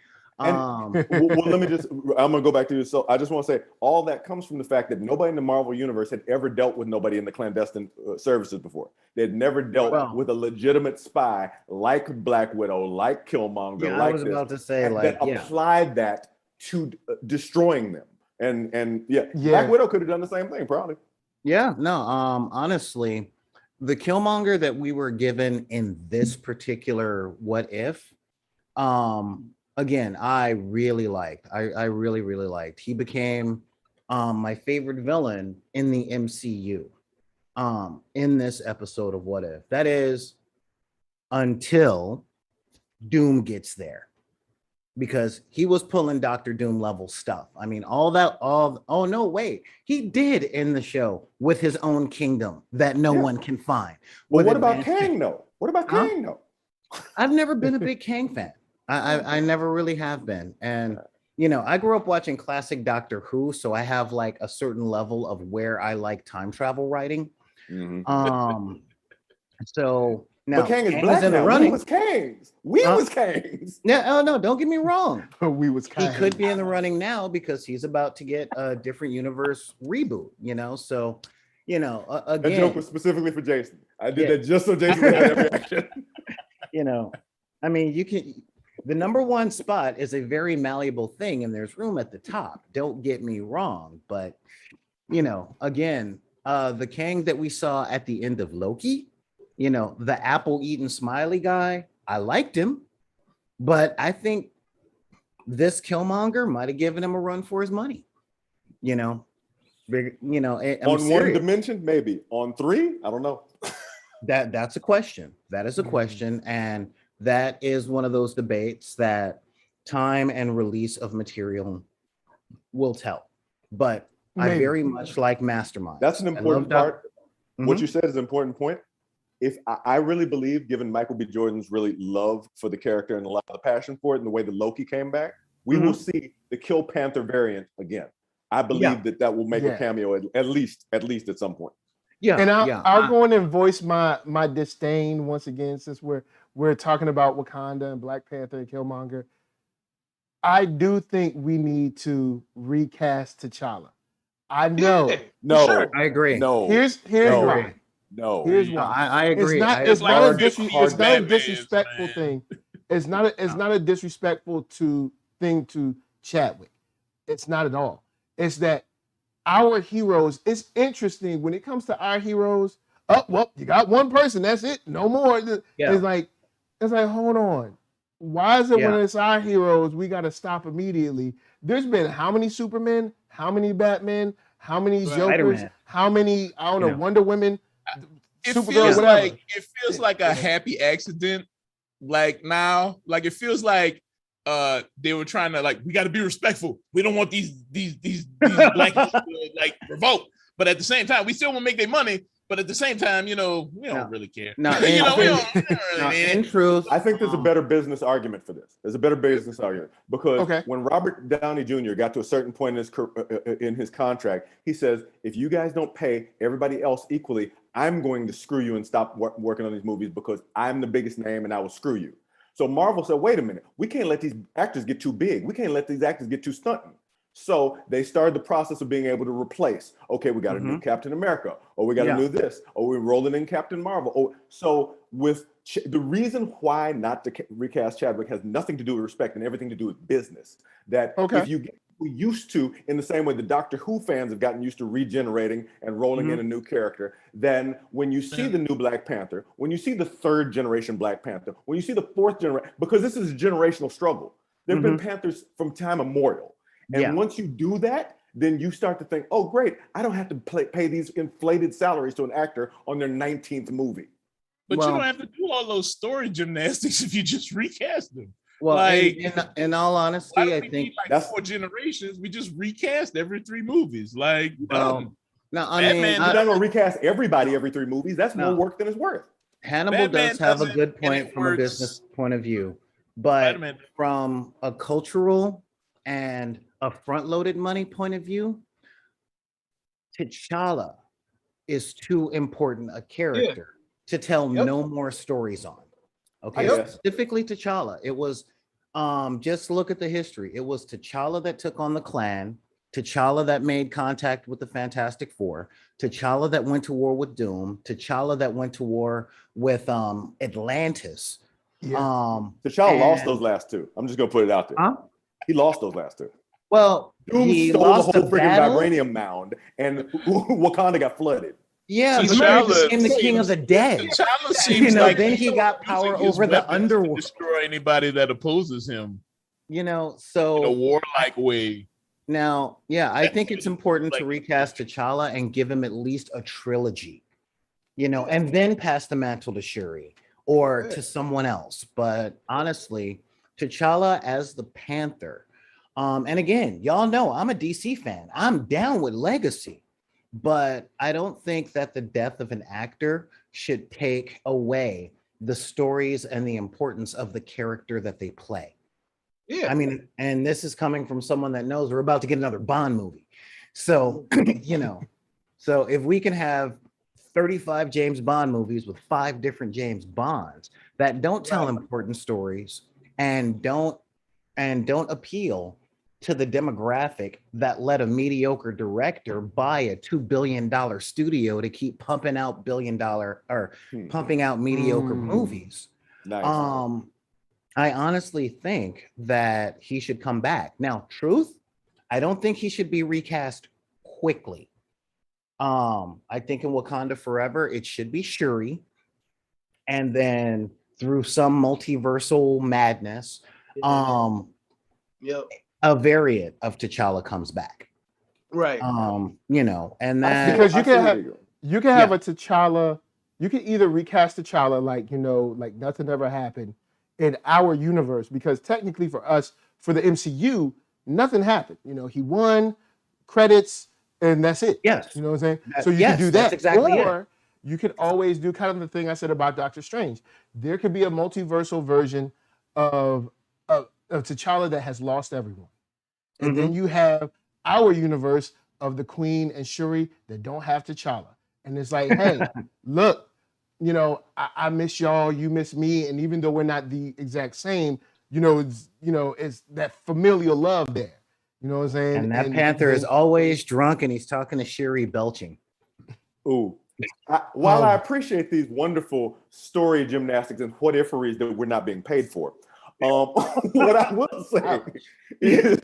[SPEAKER 5] Well, I'm gonna go back to this. So I just want to say all that comes from the fact that nobody in the Marvel universe had ever dealt with nobody in the clandestine services before. They'd never dealt with a legitimate spy like Black Widow, like Killmonger,
[SPEAKER 6] I was about to say,
[SPEAKER 5] that applied that to destroying them. And Black Widow could have done the same thing, probably.
[SPEAKER 6] Yeah, no, honestly, the Killmonger that we were given in this particular what if, again, I really liked. I really, really liked. He became my favorite villain in the MCU in this episode of What If. That is until Doom gets there. Because he was pulling Doctor Doom level stuff. I mean, oh no, wait. He did in the show with his own kingdom that no one can find.
[SPEAKER 5] Well, what about Kang though? What about Kang though?
[SPEAKER 6] I've never been a big Kang fan. I never really have been. And you know, I grew up watching classic Doctor Who, so I have like a certain level of where I like time travel writing. So now,
[SPEAKER 5] but Kang is black in the running. We was Kangs. We was Kangs.
[SPEAKER 6] Yeah, oh no, don't get me wrong.
[SPEAKER 3] We was Kangs.
[SPEAKER 6] He could be in the running now because he's about to get a different universe reboot, you know. So, you know, again,
[SPEAKER 5] that joke was specifically for Jason. I did that just so Jason would have that reaction.
[SPEAKER 6] You know, I mean, the number one spot is a very malleable thing, and there's room at the top. Don't get me wrong, but you know, again, the Kang that we saw at the end of Loki, you know, the apple eating smiley guy, I liked him, but I think this Killmonger might have given him a run for his money. You know,
[SPEAKER 5] on one dimension, maybe on three, I don't know.
[SPEAKER 6] That's a question. That is a question, and that is one of those debates that time and release of material will tell. But I very much like Mastermind.
[SPEAKER 5] That's an important part. What you said is an important point. If I really believe, given Michael B. Jordan's really love for the character and a lot of the passion for it, and the way that Loki came back, we will see the Kill Panther variant again. I believe that will make a cameo at least at some point.
[SPEAKER 3] Yeah, and I'll go in and voice my disdain once again, since we're talking about Wakanda and Black Panther and Killmonger. I do think we need to recast T'Challa. I know.
[SPEAKER 5] No,
[SPEAKER 6] sure, I agree.
[SPEAKER 5] No,
[SPEAKER 3] here's why.
[SPEAKER 5] No,
[SPEAKER 3] here's why.
[SPEAKER 6] I agree.
[SPEAKER 3] It's not a disrespectful thing. It's not a disrespectful thing to Chadwick. It's not at all. It's that our heroes. It's interesting when it comes to our heroes. Oh well, you got one person. That's it. No more. It's like hold on. Why is it when it's our heroes we got to stop immediately? There's been how many Supermen, how many Batmen, how many Jokers, Spider-Man. How many Wonder Women.
[SPEAKER 7] It feels like a happy accident. Like now, like it feels like they were trying to we got to be respectful. We don't want these black people to revolt, but at the same time, we still want to make their money. But at the same time, we don't really care.
[SPEAKER 6] In truth,
[SPEAKER 5] I think there's a better business argument for this. There's a better business argument because when Robert Downey Jr. got to a certain point in his contract, he says, if you guys don't pay everybody else equally, I'm going to screw you and stop working on these movies because I'm the biggest name and I will screw you. So Marvel said, wait a minute, we can't let these actors get too big. We can't let these actors get too stunting. So they started the process of being able to replace. Okay, we got a new Captain America, or we got a new this, or we're rolling in Captain Marvel. Oh, so with the reason why not to recast Chadwick has nothing to do with respect and everything to do with business. That if you get used to, in the same way the Doctor Who fans have gotten used to regenerating and rolling in a new character, then when you see the new Black Panther, when you see the third generation Black Panther, when you see the fourth generation, because this is a generational struggle. There have been Panthers from time immemorial. And once you do that, then you start to think, oh, great, I don't have to pay these inflated salaries to an actor on their 19th movie.
[SPEAKER 7] But you don't have to do all those story gymnastics if you just recast them.
[SPEAKER 6] Well, in all honesty, I think
[SPEAKER 7] that's 4 generations. We just recast every 3 movies.
[SPEAKER 6] Now, I mean,
[SPEAKER 5] you're not going to recast everybody every 3 movies. That's more work than it's worth.
[SPEAKER 6] Hannibal does have a good point from a business point of view, but from a cultural and a front-loaded money point of view, T'Challa is too important a character to tell no more stories on. Okay, specifically T'Challa. It was just look at the history. It was T'Challa that took on the Klan, T'Challa that made contact with the Fantastic Four, T'Challa that went to war with Doom, T'Challa that went to war with Atlantis.
[SPEAKER 5] T'Challa lost those last 2. I'm just gonna put it out there. He lost those last 2.
[SPEAKER 6] Well,
[SPEAKER 5] Doom
[SPEAKER 6] he
[SPEAKER 5] stole
[SPEAKER 6] lost
[SPEAKER 5] the whole freaking
[SPEAKER 6] battle.
[SPEAKER 5] vibranium mound, and Wakanda got flooded.
[SPEAKER 6] Yeah, but he became the king of the dead.
[SPEAKER 7] T'Challa seems like
[SPEAKER 6] then he got power over the underworld.
[SPEAKER 7] Destroy anybody that opposes him.
[SPEAKER 6] You know,
[SPEAKER 7] in a
[SPEAKER 6] so
[SPEAKER 7] warlike way.
[SPEAKER 6] now, yeah, I think it's important to
[SPEAKER 7] Like-
[SPEAKER 6] recast T'Challa and give him at least a trilogy, you know, and then pass the mantle to Shuri or to someone else. But honestly, T'Challa as the Panther. And again, y'all know I'm a DC fan. I'm down with legacy, but I don't think that the death of an actor should take away the stories and the importance of the character that they play.
[SPEAKER 4] Yeah.
[SPEAKER 6] I mean, and this is coming from someone that knows we're about to get another Bond movie. So, you know, so if we can have 35 James Bond movies with 5 different James Bonds that don't tell important stories and don't appeal to the demographic that let a mediocre director buy a $2 billion studio to keep pumping out pumping out mediocre movies.
[SPEAKER 5] Nice.
[SPEAKER 6] I honestly think that he should come back. Now, truth, I don't think he should be recast quickly. I think in Wakanda Forever, it should be Shuri. And then through some multiversal madness,
[SPEAKER 4] Yep.
[SPEAKER 6] a variant of T'Challa comes back.
[SPEAKER 4] Right.
[SPEAKER 6] You know, and that
[SPEAKER 3] Because you
[SPEAKER 5] I
[SPEAKER 3] can
[SPEAKER 5] see where
[SPEAKER 3] have
[SPEAKER 5] you're going.
[SPEAKER 3] you can have a T'Challa. You can either recast T'Challa like, you know, like nothing ever happened in our universe, because technically for us, for the MCU, nothing happened. You know, he won, credits, and that's it.
[SPEAKER 6] Yes.
[SPEAKER 3] You know what I'm saying?
[SPEAKER 6] That-
[SPEAKER 3] So you
[SPEAKER 6] yes,
[SPEAKER 3] can do
[SPEAKER 6] that's
[SPEAKER 3] that.
[SPEAKER 6] exactly it.
[SPEAKER 3] Or you could always do kind of the thing I said about Doctor Strange. There could be a multiversal version of T'Challa that has lost everyone. And then you have our universe of the Queen and Shuri that don't have T'Challa. And it's like, hey, look, you know, I miss y'all, you miss me, and even though we're not the exact same, it's that familial love there. You know what I'm saying?
[SPEAKER 6] And that Panther is always drunk and he's talking to Shuri belching.
[SPEAKER 5] Ooh. While I appreciate these wonderful story gymnastics and what-iferys that we're not being paid for, what I will say is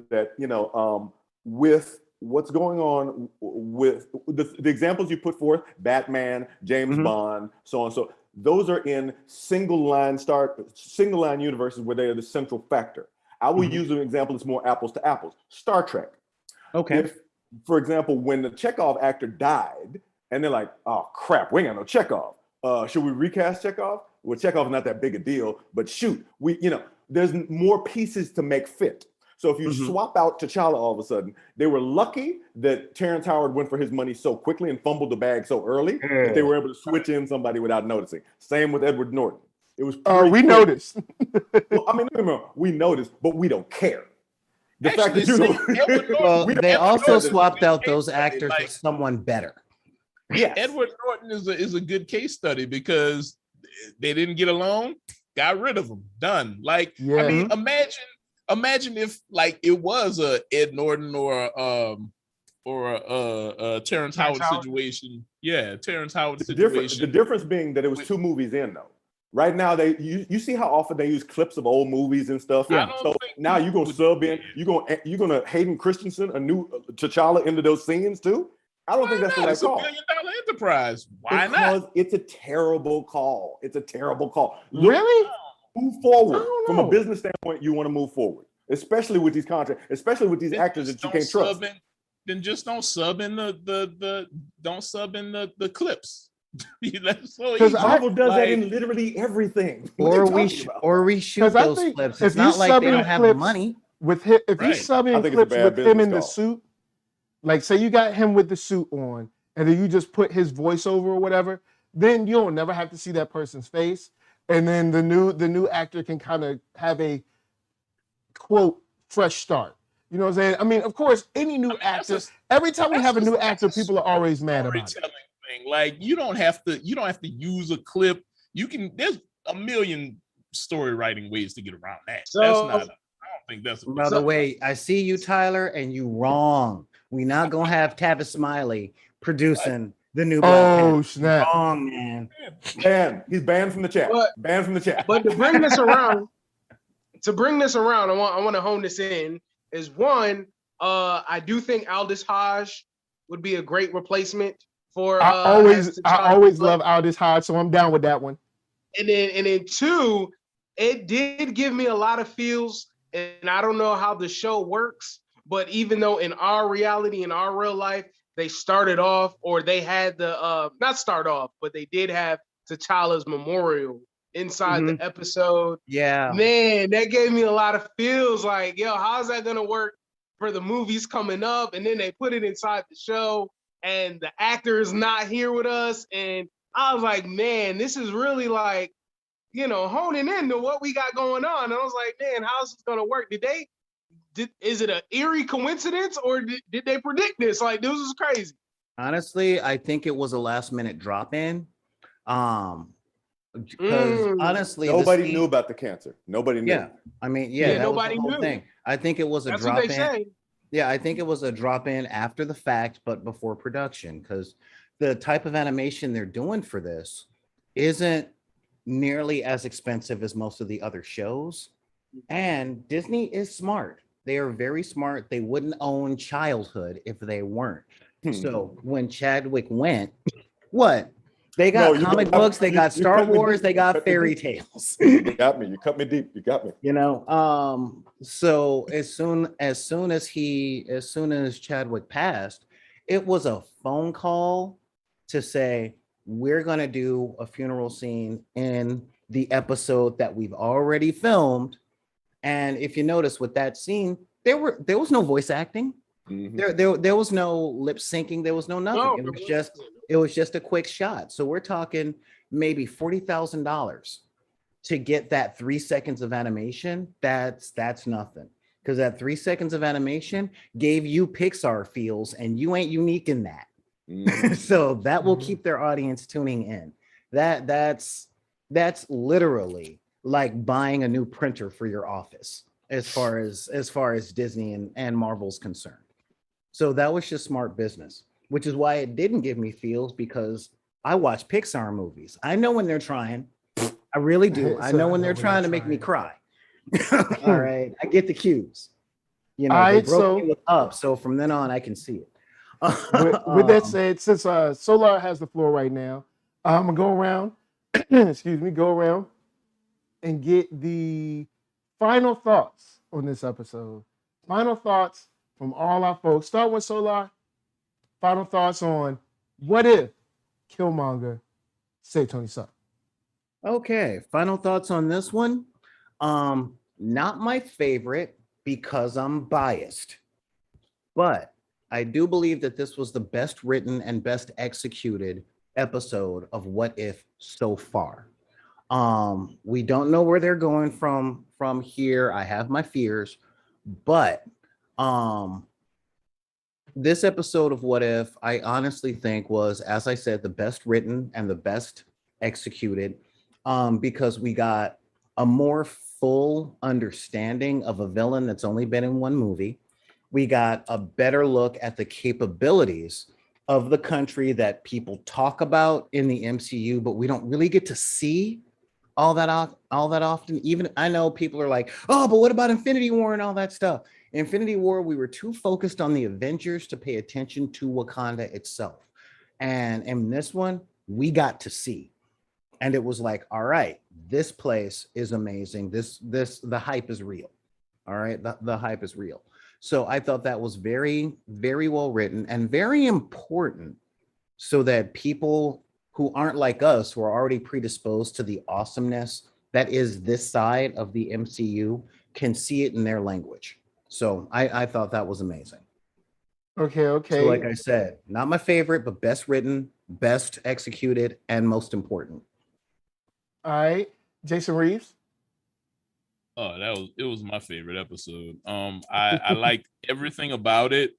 [SPEAKER 5] that, you know, with what's going on with the examples you put forth, Batman, James Bond, so on. So those are in single line universes where they are the central factor. I will use an example that's more apples to apples. Star Trek.
[SPEAKER 6] Okay.
[SPEAKER 5] If, for example, when the Chekhov actor died, and they're like, oh crap, we ain't got no Chekhov. Should we recast Chekhov? Well, Chekhov's not that big a deal, but shoot, there's more pieces to make fit. So if you swap out T'Challa all of a sudden, they were lucky that Terrence Howard went for his money so quickly and fumbled the bag so early that they were able to switch in somebody without noticing. Same with Edward Norton. It was
[SPEAKER 3] we noticed.
[SPEAKER 5] Well, I mean, we noticed, but we don't care. The fact that
[SPEAKER 6] well, they also swapped out those actors for someone better.
[SPEAKER 5] Yes.
[SPEAKER 7] Edward Norton is a good case study because they didn't get along, got rid of him, done. Like, I mean, imagine if like it was a Ed Norton or a Terrence Howard situation. Yeah, Terrence Howard situation.
[SPEAKER 5] The difference being that it was 2 movies in though. Right now, you see how often they use clips of old movies and stuff.
[SPEAKER 7] Yeah.
[SPEAKER 5] So now you're gonna sub in. You're gonna Hayden Christensen a new T'Challa into those scenes too. I don't think that's the right call.
[SPEAKER 7] It's $1 billion enterprise. Why not?
[SPEAKER 5] Because it's a terrible call. It's a terrible call.
[SPEAKER 3] Really?
[SPEAKER 5] Move forward from a business standpoint. You want to move forward, especially with these contracts, especially with these actors that you can't trust.
[SPEAKER 7] Then just don't sub in the clips.
[SPEAKER 5] Because Marvel does that in literally everything.
[SPEAKER 6] Or we shoot those clips. It's not like they don't have the money.
[SPEAKER 3] If he's subbing clips with him in the suit, like say you got him with the suit on, and then you just put his voiceover or whatever, then you'll never have to see that person's face, and then the new actor can kind of have a quote fresh start. You know what I'm saying? I mean, of course, any new actor. Every time we have a new actor, people are always mad about it.
[SPEAKER 7] Like you don't have to use a clip. There's a million story writing ways to get around that. I don't think that's
[SPEAKER 6] by the way, I see you, Tyler, and you wrong. We not gonna have Tavis Smiley producing the new Black Panther.
[SPEAKER 3] Snap.
[SPEAKER 6] Wrong, man.
[SPEAKER 5] He's banned from the chat. Banned from the chat.
[SPEAKER 4] But to bring this around, I want to hone this in. Is one, I do think Aldous Hodge would be a great replacement for.
[SPEAKER 3] I always love Aldous Hodge, so I'm down with that one.
[SPEAKER 4] And then 2, it did give me a lot of feels, and I don't know how the show works, but even though in our reality, in our real life, they started off, or they had the not start off, but they did have T'Challa's memorial inside the episode.
[SPEAKER 6] Yeah.
[SPEAKER 4] Man, that gave me a lot of feels like, yo, how's that gonna work for the movies coming up? And then they put it inside the show, and the actor is not here with us. And I was like, man, this is really like, you know, honing into what we got going on. And I was like, man, how's this gonna work? Is it an eerie coincidence, or did they predict this? Like, this is crazy.
[SPEAKER 6] Honestly, I think it was a last minute drop in. Because honestly,
[SPEAKER 5] nobody knew about the cancer. Nobody knew.
[SPEAKER 6] Yeah, I mean, yeah, that
[SPEAKER 4] nobody
[SPEAKER 6] was the whole
[SPEAKER 4] knew.
[SPEAKER 6] thing. I think it was a
[SPEAKER 4] That's
[SPEAKER 6] drop
[SPEAKER 4] what they
[SPEAKER 6] in.
[SPEAKER 4] say.
[SPEAKER 6] Yeah, I think it was a drop in after the fact, but before production, because the type of animation they're doing for this isn't nearly as expensive as most of the other shows. And Disney is smart. They are very smart. They wouldn't own childhood if they weren't. So when Chadwick went, what? They got comic books, they got Star Wars, they got fairy tales.
[SPEAKER 5] You got me. You cut me deep. You got me.
[SPEAKER 6] You know, so as soon as Chadwick passed, it was a phone call to say, we're gonna do a funeral scene in the episode that we've already filmed. And if you notice with that scene, there was no voice acting. There was no lip syncing. There was no nothing. It was just a quick shot. So we're talking maybe $40,000 to get that 3 seconds of animation. That's nothing, because that 3 seconds of animation gave you Pixar feels, and you ain't unique in that. So that will keep their audience tuning in. That's literally like buying a new printer for your office as far as Disney and Marvel's concerned. So that was just smart business, which is why it didn't give me feels, because I watch Pixar movies. I know when they're trying. I really do. I know when they're trying to make me cry. All right. I get the cues. You know, they broke me with Up. So from then on, I can see it.
[SPEAKER 3] With that said, since Solar has the floor right now, I'm gonna go around, go around and get the final thoughts on this episode. Final thoughts from all our folks. Start with Solar. Final thoughts on what if Killmonger saved Tony Stark.
[SPEAKER 6] Okay, final thoughts on this one. Not my favorite because I'm biased, but I do believe that this was the best written and best executed episode of What If so far. We don't know where they're going from here. I have my fears, but this episode of What If, I honestly think was, as I said, the best written and the best executed, because we got a more full understanding of a villain that's only been in one movie. We got a better look at the capabilities of the country that people talk about in the MCU, but we don't really get to see all that often. Even I know people are like, oh, but what about Infinity War and all that stuff? Infinity War, we were too focused on the Avengers to pay attention to Wakanda itself. And in this one, we got to see. And it was like, all right, this place is amazing. The hype is real. All right, the hype is real. So I thought that was very, very well written and very important, so that people who aren't like us, who are already predisposed to the awesomeness that is this side of the MCU, can see it in their language. So I thought that was amazing.
[SPEAKER 3] Okay.
[SPEAKER 6] So like I said, not my favorite, but best written, best executed, and most important.
[SPEAKER 3] All right, Jason Reeves.
[SPEAKER 7] Oh, it was my favorite episode. I liked everything about it.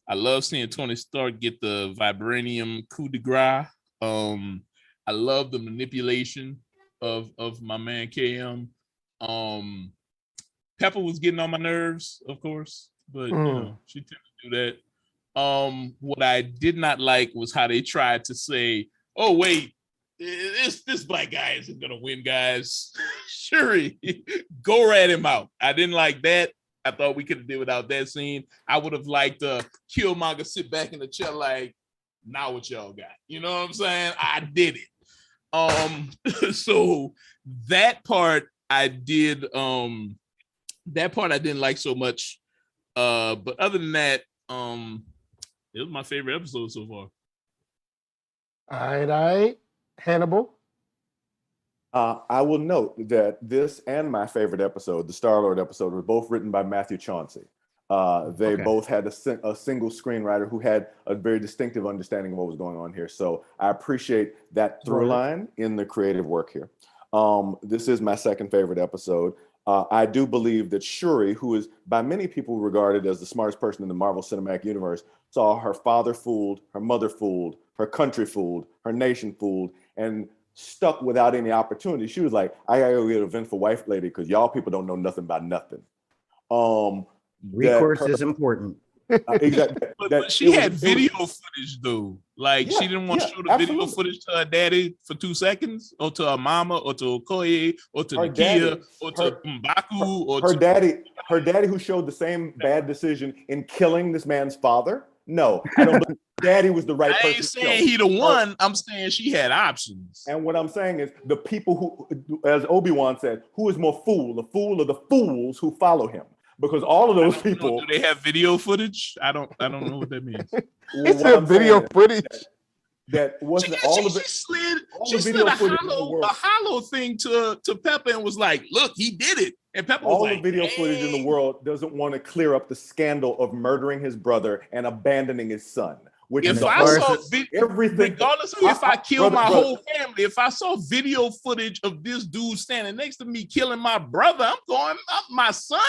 [SPEAKER 7] I love seeing Tony Stark get the vibranium coup de grace. I love the manipulation of my man KM. Pepper was getting on my nerves, of course, but you know, she tended to do that. What I did not like was how they tried to say, oh wait, this black guy isn't gonna win, guys. Shuri, go rat him out. I didn't like that. I thought we could have did without that scene. I would have liked Killmonger sit back in the chair like, now what y'all got? You know what I'm saying? I did it. So that part I did that part I didn't like so much. But other than that, it was my favorite episode so far.
[SPEAKER 3] All right. Hannibal.
[SPEAKER 5] I will note that this and my favorite episode, the Star-Lord episode, were both written by Matthew Chauncey. They both had a single screenwriter who had a very distinctive understanding of what was going on here. So I appreciate that through line in the creative work here. This is my second favorite episode. I do believe that Shuri, who is by many people regarded as the smartest person in the Marvel Cinematic Universe, saw her father fooled, her mother fooled, her country fooled, her nation fooled, and stuck without any opportunity. She was like, I gotta go get a vengeful wife lady because y'all people don't know nothing about nothing.
[SPEAKER 6] Recourse is important.
[SPEAKER 5] Exactly.
[SPEAKER 7] But she had video footage though. Like she didn't want to show the video footage to her daddy for 2 seconds, or to her mama, or to Okoye, or to Nakia, or to M'Baku, or
[SPEAKER 5] her daddy who showed the same bad decision in killing this man's father. No, I don't believe daddy was the right person.
[SPEAKER 7] I ain't saying he the one. I'm saying she had options.
[SPEAKER 5] And what I'm saying is the people who, as Obi-Wan said, who is more fool, the fool or the fools who follow him? Because all of those people,
[SPEAKER 7] do they have video footage? I don't know what that means.
[SPEAKER 3] It's a video footage.
[SPEAKER 5] That wasn't
[SPEAKER 7] all of it. She slid a hollow thing to Pepper and was like, "Look, he did it." And Pepper was like,
[SPEAKER 5] "All the video footage in the world doesn't want to clear up the scandal of murdering his brother and abandoning his son." Which
[SPEAKER 7] if
[SPEAKER 5] is
[SPEAKER 7] I saw
[SPEAKER 5] everything,
[SPEAKER 7] regardless of if I kill my whole family, if I saw video footage of this dude standing next to me killing my brother, I'm going up my son.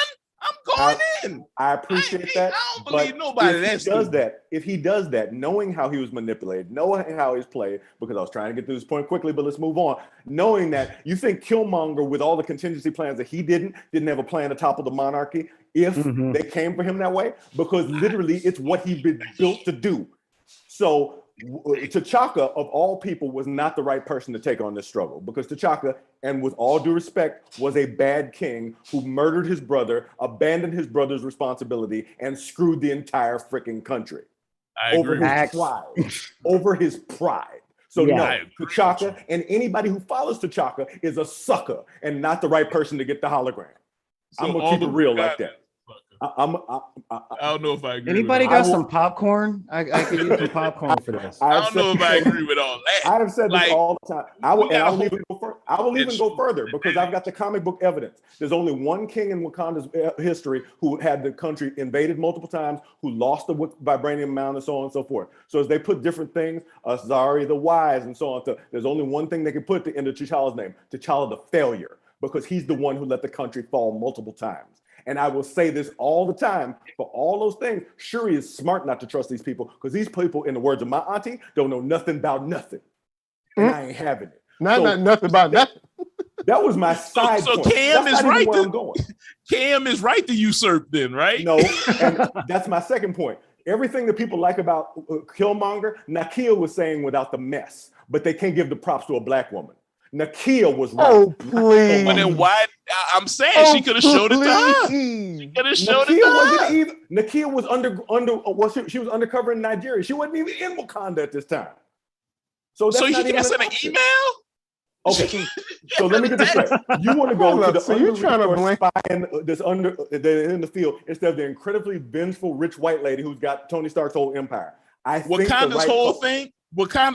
[SPEAKER 7] I'm going in.
[SPEAKER 5] I appreciate that.
[SPEAKER 7] I don't believe nobody
[SPEAKER 5] if he does that, knowing how he was manipulated, knowing how he's played, because I was trying to get to this point quickly, but let's move on. Knowing that you think Killmonger, with all the contingency plans that he didn't have a plan to topple the monarchy if they came for him that way, because literally it's what he'd been built to do. So T'Chaka, of all people, was not the right person to take on this struggle, because T'Chaka, and with all due respect, was a bad king who murdered his brother, abandoned his brother's responsibility, and screwed the entire freaking country over his pride. So no, T'Chaka and anybody who follows T'Chaka is a sucker and not the right person to get the hologram.
[SPEAKER 7] So
[SPEAKER 5] I'm gonna keep it real like that.
[SPEAKER 7] I don't know if I agree.
[SPEAKER 6] Anybody got some popcorn? I could use some popcorn for this.
[SPEAKER 7] I don't know if I agree with all that.
[SPEAKER 5] I have said this all the time. I will even go further because I've got the comic book evidence. There's only one king in Wakanda's history who had the country invaded multiple times, who lost the vibranium mound and so on and so forth. So as they put different things, Azari the Wise and so on, there's only one thing they can put at the end of T'Challa's name: T'Challa the failure, because he's the one who let the country fall multiple times. And I will say this all the time, for all those things, Shuri is smart not to trust these people, because these people, in the words of my auntie, don't know nothing about nothing. And I ain't having it.
[SPEAKER 3] Nothing about nothing.
[SPEAKER 5] That was my side point.
[SPEAKER 7] So Cam is right. Cam is right to usurp then, right?
[SPEAKER 5] No, and that's my second point. Everything that people like about Killmonger, Nakia was saying without the mess, but they can't give the props to a black woman. Nakia was right.
[SPEAKER 3] Oh, please.
[SPEAKER 7] But then why? I'm saying she could have showed it to her. She could have showed it to her.
[SPEAKER 5] Nakia was she was undercover in Nigeria. She wasn't even in Wakanda at this time. So
[SPEAKER 7] you got sent an email?
[SPEAKER 5] Okay, so let me get this straight. You want to go to the spy in the field instead of the incredibly vengeful rich white lady who's got Tony Stark's whole empire.
[SPEAKER 7] Wakanda's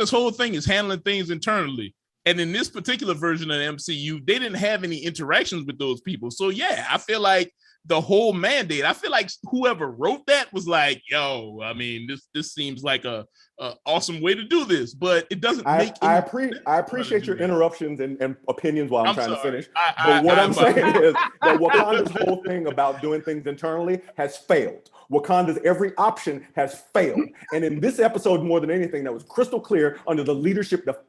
[SPEAKER 7] whole thing is handling things internally. And in this particular version of the MCU, they didn't have any interactions with those people. So yeah, I feel like the whole mandate, I feel like whoever wrote that was like, yo, I mean, this seems like a awesome way to do this, but it doesn't make
[SPEAKER 5] I appreciate your interruptions and opinions while I'm trying to finish. But what I'm saying is that Wakanda's whole thing about doing things internally has failed. Wakanda's every option has failed. And in this episode, more than anything, that was crystal clear under the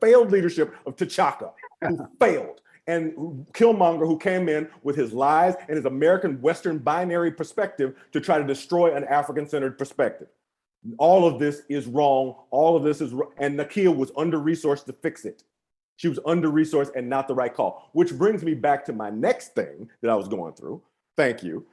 [SPEAKER 5] failed leadership of T'Chaka, who failed. And Killmonger, who came in with his lies and his American Western binary perspective to try to destroy an African-centered perspective. All of this is wrong. All of this is wrong. And Nakia was under-resourced to fix it. She was under-resourced and not the right call, which brings me back to my next thing that I was going through. Thank you.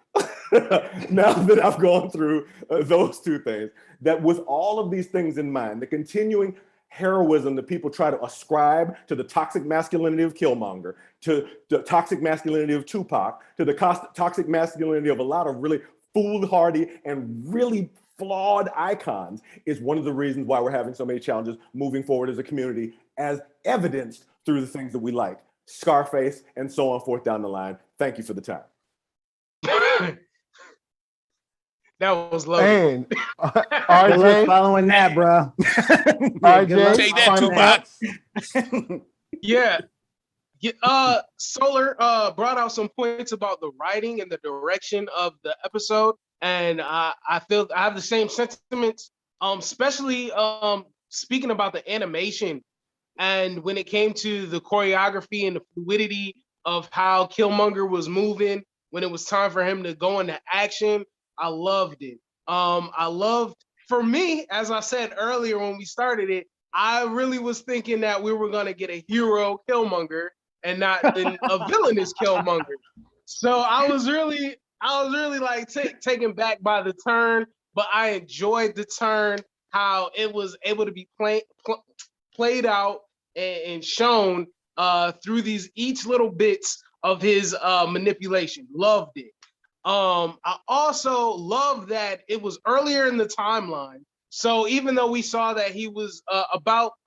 [SPEAKER 5] Now that I've gone through those two things, that with all of these things in mind, the continuing heroism that people try to ascribe to the toxic masculinity of Killmonger, to the toxic masculinity of Tupac, to the toxic masculinity of a lot of really foolhardy and really flawed icons, is one of the reasons why we're having so many challenges moving forward as a community, as evidenced through the things that we like, Scarface, and so on forth down the line. Thank you for the time.
[SPEAKER 4] That was loaded.
[SPEAKER 3] And
[SPEAKER 6] Good luck
[SPEAKER 3] RJ,
[SPEAKER 6] following that, bro.
[SPEAKER 3] RJ,
[SPEAKER 7] Take that,
[SPEAKER 3] final
[SPEAKER 7] Tupac.
[SPEAKER 3] thoughts?
[SPEAKER 4] Yeah. Solar brought out some points about the writing and the direction of the episode, and I feel I have the same sentiments. Especially speaking about the animation, and when it came to the choreography and the fluidity of how Killmonger was moving when it was time for him to go into action, I loved it. For me, as I said earlier when we started it, I really was thinking that we were gonna get a hero Killmonger and not a villainous Killmonger. So I was really like taken back by the turn, but I enjoyed the turn, how it was able to be played out and shown through these each little bits of his manipulation. Loved it. I also love that it was earlier in the timeline. So even though we saw that he was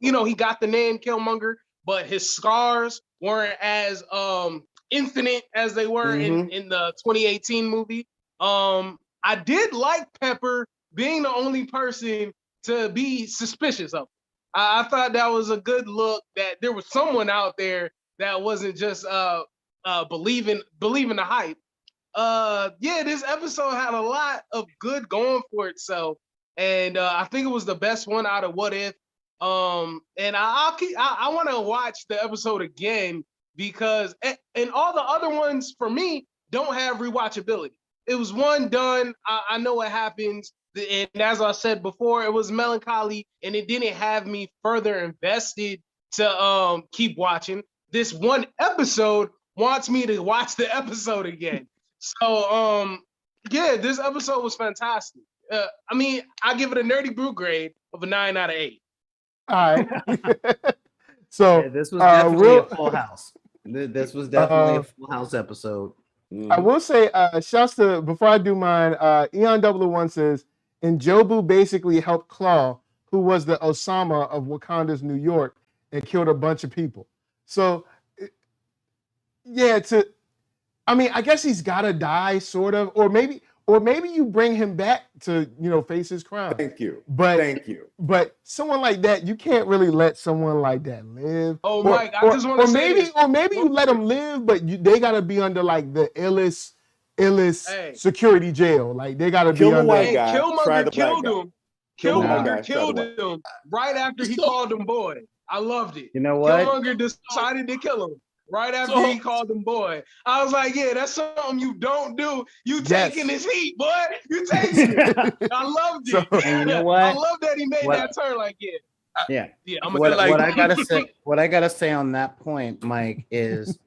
[SPEAKER 4] he got the name Killmonger, but his scars weren't as infinite as they were in the 2018 movie. I did like Pepper being the only person to be suspicious of him. I thought that was a good look, that there was someone out there that wasn't just believing the hype. This episode had a lot of good going for itself, and I think it was the best one out of What If. And I want to watch the episode again, because and all the other ones for me don't have rewatchability. It was one done. I know what happens, and as I said before, it was melancholy, and it didn't have me further invested to keep watching. This one episode wants me to watch the episode again. So this episode was fantastic. I give it a nerdy brew grade of a 9 out of 8.
[SPEAKER 3] All right. So
[SPEAKER 6] Yeah, this was definitely a full house. This was definitely a full house episode.
[SPEAKER 3] I will say, shouts to, before I do mine, Eon 001 says, Njobu basically helped Claw, who was the Osama of Wakanda's New York, and killed a bunch of people. So, I guess he's got to die, sort of, or maybe you bring him back to, face his crime.
[SPEAKER 5] Thank you.
[SPEAKER 3] Thank you. But someone like that, you can't really let someone like that live.
[SPEAKER 4] Oh, Mike, I just want to say this.
[SPEAKER 3] Or maybe you let them live, but they got to be under like the illest security jail. Like they got to be under.
[SPEAKER 4] Killmonger killed him. Killmonger killed him right after he called him boy. I loved it.
[SPEAKER 6] You know what?
[SPEAKER 4] Killmonger decided to kill him right after he called him boy. I was like, yeah, that's something you don't do. You taking his heat, boy. You taking it. I loved it.
[SPEAKER 6] And you know what?
[SPEAKER 4] I love that he made that turn. Like,
[SPEAKER 6] yeah.
[SPEAKER 4] What
[SPEAKER 6] I gotta say on that point, Mike, is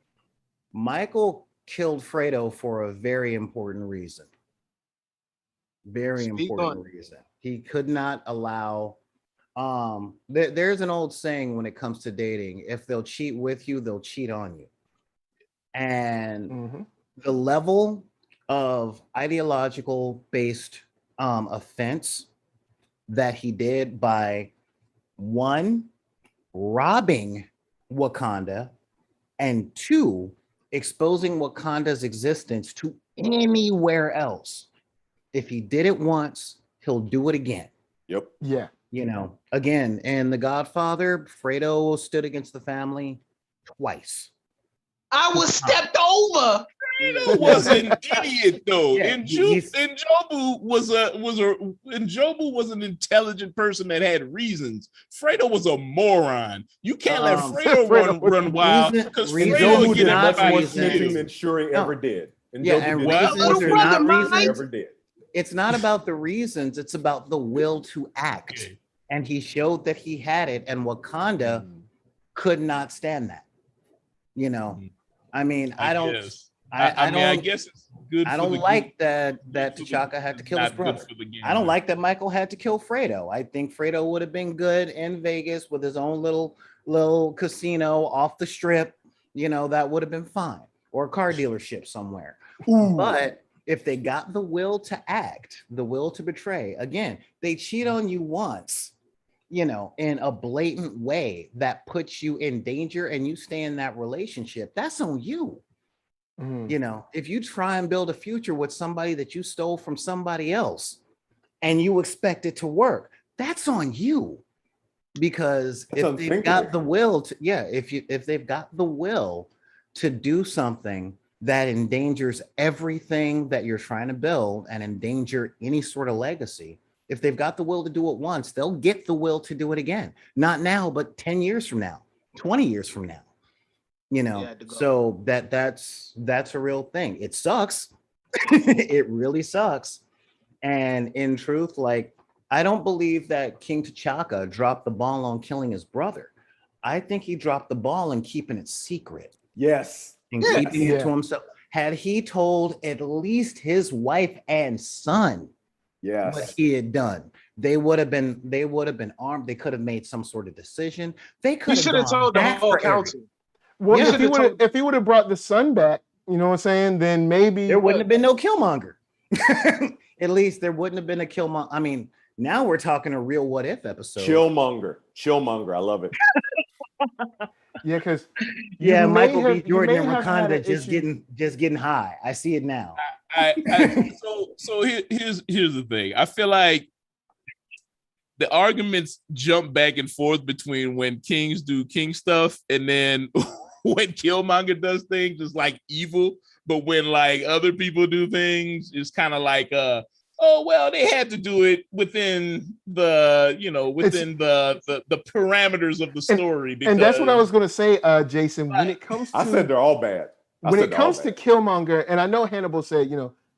[SPEAKER 6] Michael killed Fredo for a very important reason. Very important reason. He could not allow. There's an old saying when it comes to dating: if they'll cheat with you, they'll cheat on you. And the level of ideological based offense that he did by, one, robbing Wakanda, and two, exposing Wakanda's existence to anywhere else. If he did it once, he'll do it again.
[SPEAKER 5] Yep.
[SPEAKER 3] Yeah.
[SPEAKER 6] Again, and The Godfather, Fredo stood against the family twice.
[SPEAKER 4] I was stepped over.
[SPEAKER 7] Fredo was an idiot though.
[SPEAKER 6] Yeah,
[SPEAKER 7] Njobu was an intelligent person that had reasons. Fredo was a moron. You can't let Fredo run wild, because Fredo
[SPEAKER 5] did much more
[SPEAKER 7] everybody
[SPEAKER 5] snitching than Shuri ever did.
[SPEAKER 6] And reasons are not reasons. It's not about the reasons, it's about the will to act.
[SPEAKER 7] Okay.
[SPEAKER 6] And he showed that he had it, and Wakanda could not stand that. I guess
[SPEAKER 7] good.
[SPEAKER 6] I
[SPEAKER 7] for
[SPEAKER 6] don't
[SPEAKER 7] the
[SPEAKER 6] like
[SPEAKER 7] game.
[SPEAKER 6] that
[SPEAKER 7] Good for
[SPEAKER 6] T'Chaka
[SPEAKER 7] the-
[SPEAKER 6] had to kill
[SPEAKER 7] not
[SPEAKER 6] his
[SPEAKER 7] good
[SPEAKER 6] brother.
[SPEAKER 7] for the game.
[SPEAKER 6] I don't like that Michael had to kill Fredo. I think Fredo would have been good in Vegas with his own little casino off the strip. That would have been fine, or a car dealership somewhere. But if they got the will to act, the will to betray, again, they cheat on you once, in a blatant way that puts you in danger and you stay in that relationship, that's on you. If you try and build a future with somebody that you stole from somebody else and you expect it to work, that's on you. Because if they've got the will to, if they've got the will to do something that endangers everything that you're trying to build and endanger any sort of legacy, if they've got the will to do it once, they'll get the will to do it again. Not now, but 10 years from now, 20 years from now. So that's a real thing. It sucks. It really sucks. And in truth, like, I don't believe that King T'Chaka dropped the ball on killing his brother. I think he dropped the ball in keeping it secret.
[SPEAKER 5] Yes.
[SPEAKER 6] And keeping it to himself. Had he told at least his wife and son what he had done, they would have been armed. They could have made some sort of decision. They could have
[SPEAKER 4] told the whole council.
[SPEAKER 3] Well, if he would have brought the son back, you know what I'm saying, then maybe
[SPEAKER 6] there wouldn't have been no Killmonger. At least there wouldn't have been a Killmonger. I mean, now we're talking a real what if episode.
[SPEAKER 5] Chillmonger. I love it.
[SPEAKER 3] Yeah, because
[SPEAKER 6] Michael B. Jordan and Wakanda just getting high. I see it now.
[SPEAKER 7] So here's the thing. I feel like the arguments jump back and forth between when kings do king stuff and then when Killmonger does things, it's like evil. But when like other people do things, it's kind of like oh well, they had to do it within the the parameters of the story.
[SPEAKER 3] And that's what I was going to say, Jason. When it comes to,
[SPEAKER 5] I said they're all bad.
[SPEAKER 3] When it comes to Killmonger, and I know Hannibal said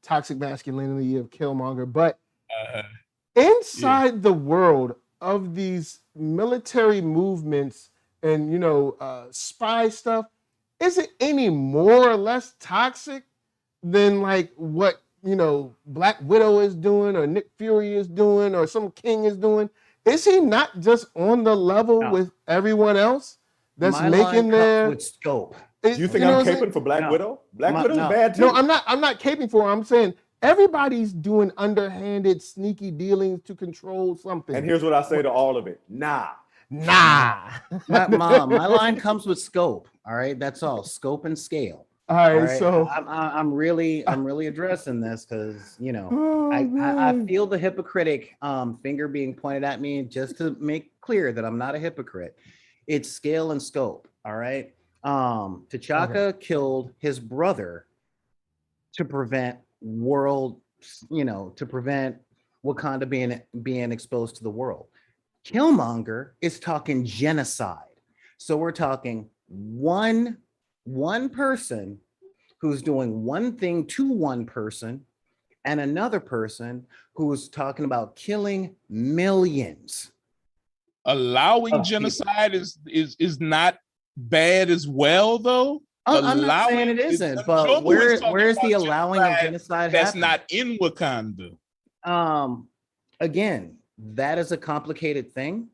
[SPEAKER 3] toxic masculinity of Killmonger, but inside the world of these military movements and spy stuff, is it any more or less toxic than like what Black Widow is doing or Nick Fury is doing or some king is doing? Is he not just on the level with everyone else that's making their
[SPEAKER 6] with scope?
[SPEAKER 5] Do you think I'm caping for Black Widow? Black Widow's bad too.
[SPEAKER 3] No, I'm not caping for her. I'm saying everybody's doing underhanded, sneaky dealings to control something.
[SPEAKER 5] And here's what I say to all of it: Nah.
[SPEAKER 6] My line comes with scope. All right, that's all. Scope and scale.
[SPEAKER 3] All right, so
[SPEAKER 6] I'm really addressing this because I feel the hypocritic finger being pointed at me. Just to make clear that I'm not a hypocrite, it's scale and scope. All right, T'Chaka killed his brother to prevent to prevent Wakanda being exposed to the world. Killmonger is talking genocide, so we're talking one person who's doing one thing to one person and another person who's talking about killing millions.
[SPEAKER 7] Allowing genocide is not bad as well, though.
[SPEAKER 6] I'm not saying it isn't, but where's the allowing of genocide
[SPEAKER 7] that's not in Wakanda?
[SPEAKER 6] Again, that is a complicated thing.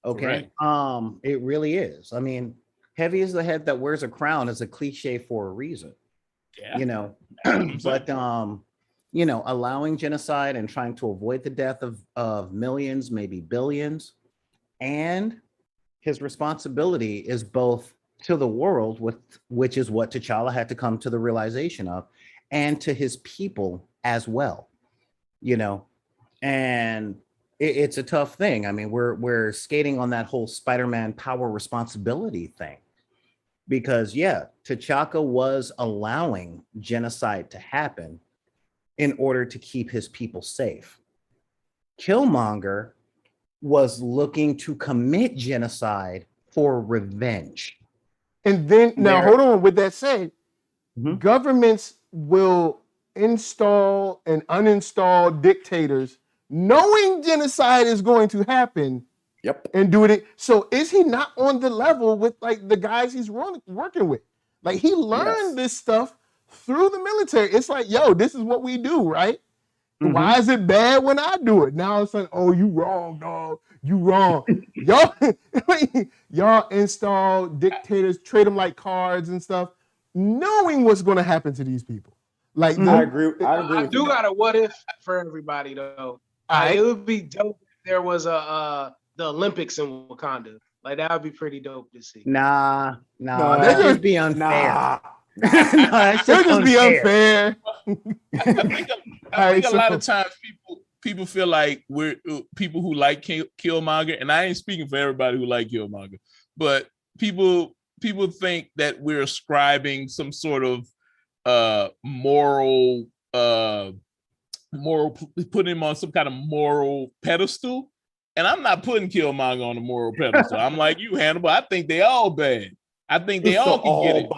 [SPEAKER 6] Okay. Right. It really is. I mean, heavy is the head that wears a crown is a cliche for a reason. Yeah. But allowing genocide and trying to avoid the death of millions, maybe billions, and his responsibility is both to the world, which is what T'Challa had to come to the realization of, and to his people as well. And it's a tough thing. I mean, we're skating on that whole Spider-Man power responsibility thing. Because T'Chaka was allowing genocide to happen in order to keep his people safe. Killmonger was looking to commit genocide for revenge.
[SPEAKER 3] And then hold on. With that said, governments will install and uninstall dictators knowing genocide is going to happen.
[SPEAKER 5] Yep.
[SPEAKER 3] And doing it. So is he not on the level with like the guys he's working with? Like he learned this stuff through the military. It's like, yo, this is what we do, right? Why is it bad when I do it? Now it's like, oh, you wrong, dog. You wrong. y'all install dictators, treat them like cards and stuff, knowing what's going to happen to these people. Like,
[SPEAKER 5] I agree.
[SPEAKER 4] I do got a what if for everybody though. It would be dope if there was the Olympics in Wakanda. Like that would be pretty dope to see.
[SPEAKER 6] Nah, that would just be unfair.
[SPEAKER 3] That just be unfair.
[SPEAKER 7] I think a lot of times people feel like we're people who like Killmonger, and I ain't speaking for everybody who like Killmonger, but people think that we're ascribing some sort of moral, putting him on some kind of moral pedestal. And I'm not putting Killmonger on a moral pedestal. I'm like you, Hannibal. I think they all bad. I think they all can get it.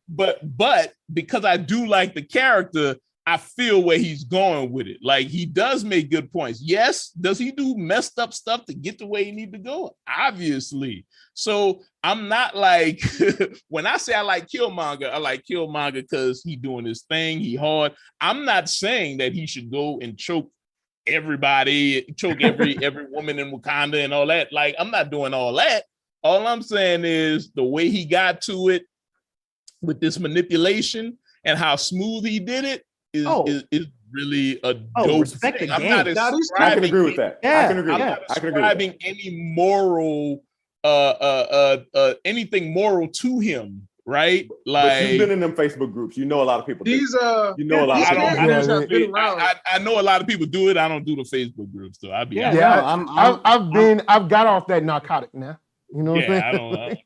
[SPEAKER 7] But because I do like the character, I feel where he's going with it. Like he does make good points. Yes, does he do messed up stuff to get to where he need to go? Obviously. So I'm not like when I say I like Killmonger because he doing his thing. He hard. I'm not saying that he should go and choke everybody, choke every woman in Wakanda and all that. Like I'm not doing all that. All I'm saying is the way he got to it with this manipulation and how smooth he did it is really a dope thing. I'm not
[SPEAKER 5] I can agree with that. I can agree.
[SPEAKER 7] I'm not ascribing any moral, anything moral to him, right? Like,
[SPEAKER 5] but you've been in them Facebook groups. You know a lot of people.
[SPEAKER 4] These
[SPEAKER 5] you know a lot of people.
[SPEAKER 7] I know a lot of people do it. I don't do the Facebook groups, though. I've
[SPEAKER 3] got off that narcotic now. You know what I'm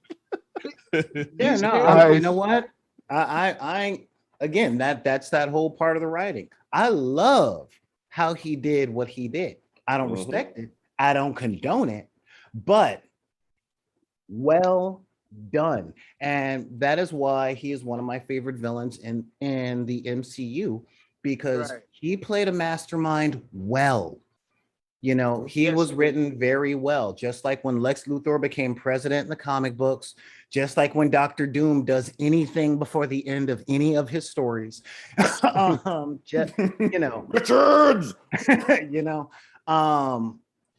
[SPEAKER 6] saying? You know what? I again, that's that whole part of the writing. I love how he did what he did. I don't respect it. I don't condone it, but well done. And that is why he is one of my favorite villains in the MCU, because he played a mastermind well. You know, he was written very well, just like when Lex Luthor became president in the comic books, just like when Dr. Doom does anything before the end of any of his stories.
[SPEAKER 5] Richards,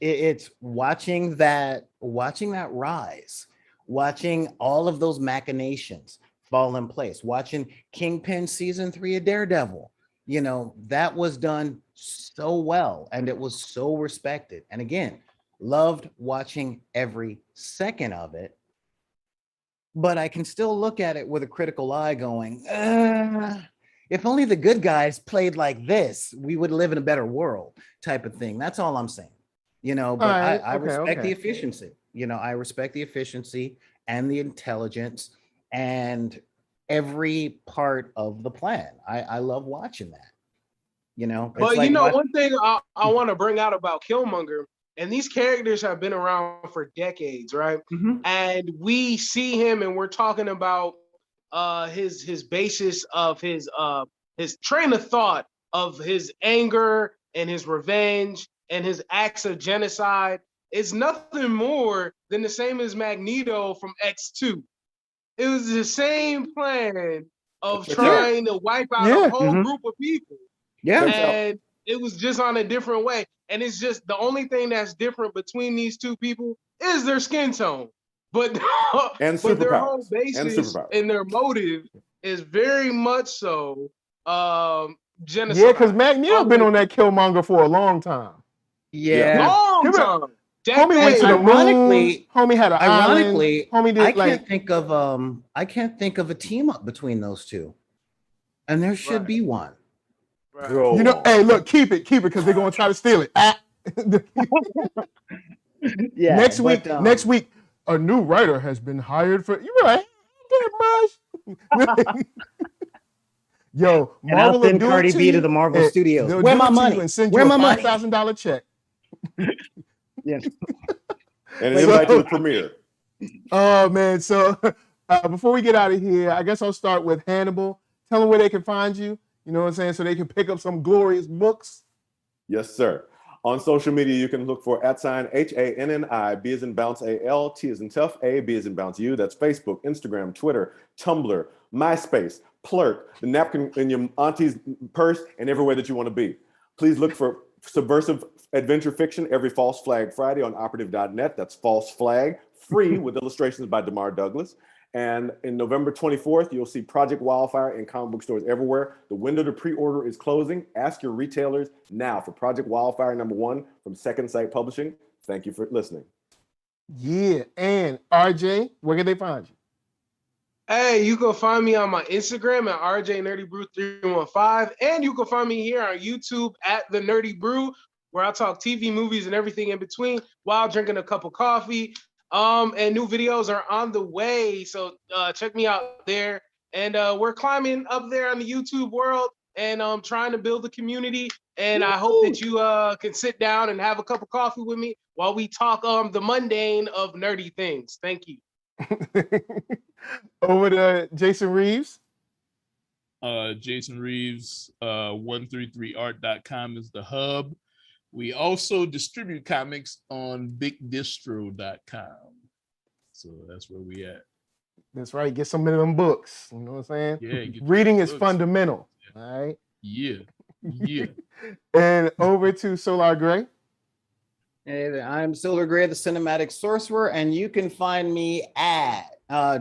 [SPEAKER 6] it's watching that rise, watching all of those machinations fall in place, watching Kingpin season 3 of Daredevil. You know, that was done so well and it was so respected. And again, loved watching every second of it. But I can still look at it with a critical eye going, if only the good guys played like this, we would live in a better world type of thing. That's all I'm saying. You know, but I respect the efficiency. You know, I respect the efficiency and the intelligence and every part of the plan. I love watching that. You know,
[SPEAKER 4] but like one thing I want to bring out about Killmonger, and these characters have been around for decades, right? And we see him, and we're talking about his basis of his train of thought of his anger and his revenge and his acts of genocide. It's nothing more than the same as Magneto from X2. It was the same plan of trying to wipe out a whole group of people. And it was just on a different way. And it's just the only thing that's different between these two people is their skin tone. But their whole basis and their motive is very much so genocide.
[SPEAKER 3] Yeah, because Magneto been on that Killmonger for a long time.
[SPEAKER 4] Long time.
[SPEAKER 3] Homie went to the moon. Homie had an island. Homie did,
[SPEAKER 6] I can't think of a team up between those two. And there should be one.
[SPEAKER 3] Right. You know, hey, look, keep it, because they're gonna try to steal it. Next week, a new writer has been hired for. You're right. Yo,
[SPEAKER 6] Marvel and Cardi B to the Marvel Studios. Where my money?
[SPEAKER 3] And send you a $5,000 check.
[SPEAKER 5] And an invite to the premiere.
[SPEAKER 3] Oh man! So before we get out of here, I guess I'll start with Hannibal. Tell them where they can find you. You know what I'm saying? So they can pick up some glorious books.
[SPEAKER 5] Yes, sir. On social media, you can look for @HANNI, B as in bounce AL, T as in tough, A, B as in bounce U. That's Facebook, Instagram, Twitter, Tumblr, MySpace, plurk, the napkin in your auntie's purse, and everywhere that you want to be. Please look for subversive adventure fiction every False Flag Friday on operative.net. That's False Flag, free with illustrations by DeMar Douglas. And in November 24th, you'll see Project Wildfire in comic book stores everywhere. The window to pre-order is closing. Ask your retailers now for Project Wildfire #1 from Second Sight Publishing. Thank you for listening.
[SPEAKER 3] Yeah, and RJ, where can they find you?
[SPEAKER 4] Hey, you can find me on my Instagram at RJNerdyBrew315, and you can find me here on YouTube at The Nerdy Brew, where I talk TV, movies, and everything in between while drinking a cup of coffee. And new videos are on the way, so check me out there. And we're climbing up there on the YouTube world, and trying to build a community. And I hope that you can sit down and have a cup of coffee with me while we talk the mundane of nerdy things. Thank you.
[SPEAKER 3] Over to Jason Reeves.
[SPEAKER 7] Jason Reeves, 133art.com is the hub. We also distribute comics on bigdistro.com. So that's where we at.
[SPEAKER 3] That's right. Get some of them books. You know what I'm saying?
[SPEAKER 7] Yeah.
[SPEAKER 3] Reading is
[SPEAKER 7] books.
[SPEAKER 3] fundamental. All right.
[SPEAKER 7] Yeah.
[SPEAKER 3] And over to Solar Gray.
[SPEAKER 6] Hey, I'm Solar Gray, the Cinematic Sorcerer, and you can find me at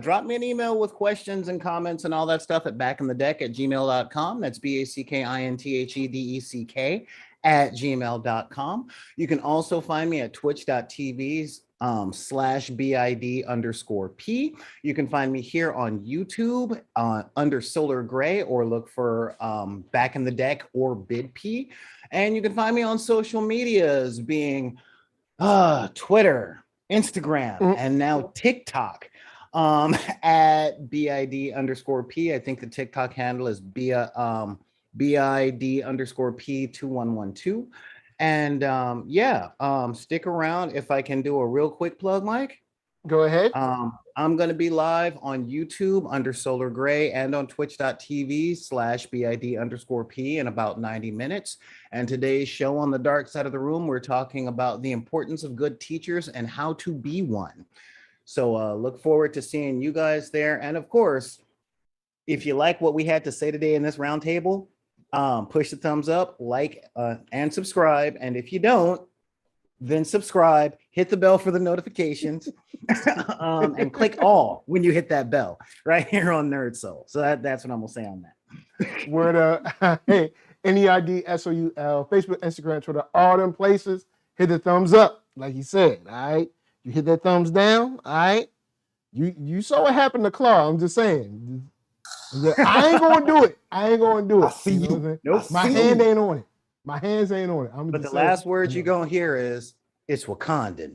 [SPEAKER 6] drop me an email with questions and comments and all that stuff at backinthedeck@gmail.com. That's BACKINTHEDECK @gmail.com. You can also find me at twitch.tv/BID_P. You can find me here on YouTube under Solar Gray, or look for Back in the Deck or BidP. And you can find me on social medias being Twitter, Instagram, and now TikTok at BID_P. I think the TikTok handle is BID_P2112. And stick around. If I can do a real quick plug, Mike.
[SPEAKER 3] Go ahead.
[SPEAKER 6] I'm going to be live on YouTube under Solar Gray and on twitch.tv/BID_P in about 90 minutes. And today's show on the dark side of the room, we're talking about the importance of good teachers and how to be one. So look forward to seeing you guys there. And of course, if you like what we had to say today in this roundtable, push the thumbs up, like, and subscribe. And if you don't, then subscribe, hit the bell for the notifications, and click all when you hit that bell right here on NERDSoul. So that's what I'm gonna say on that.
[SPEAKER 3] Word up. Hey, NERDSoul, Facebook, Instagram, Twitter, all them places. Hit the thumbs up, like he said. All right, you hit that thumbs down. All right, you saw what happened to Claw. I'm just saying. I ain't gonna do it. I see you. Nope. My hand ain't on it. My hands ain't on it.
[SPEAKER 6] But the last words you're gonna hear is "it's Wakandan."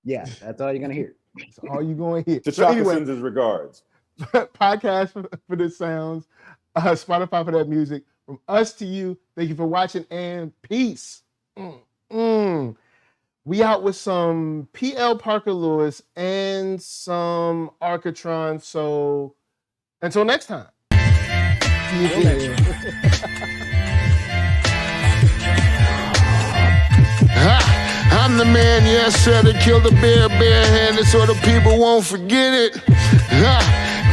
[SPEAKER 6] Yeah, that's all you're gonna hear.
[SPEAKER 3] That's all you're gonna hear.
[SPEAKER 5] T'Chaka sends his regards.
[SPEAKER 3] Podcast for the sounds, Spotify for that music. From us to you, thank you for watching and peace. We out with some P.L. Parker Lewis and some Arcatron. So until next time.
[SPEAKER 1] I'm the man, yes sir, that killed a bear barehanded so the people won't forget it.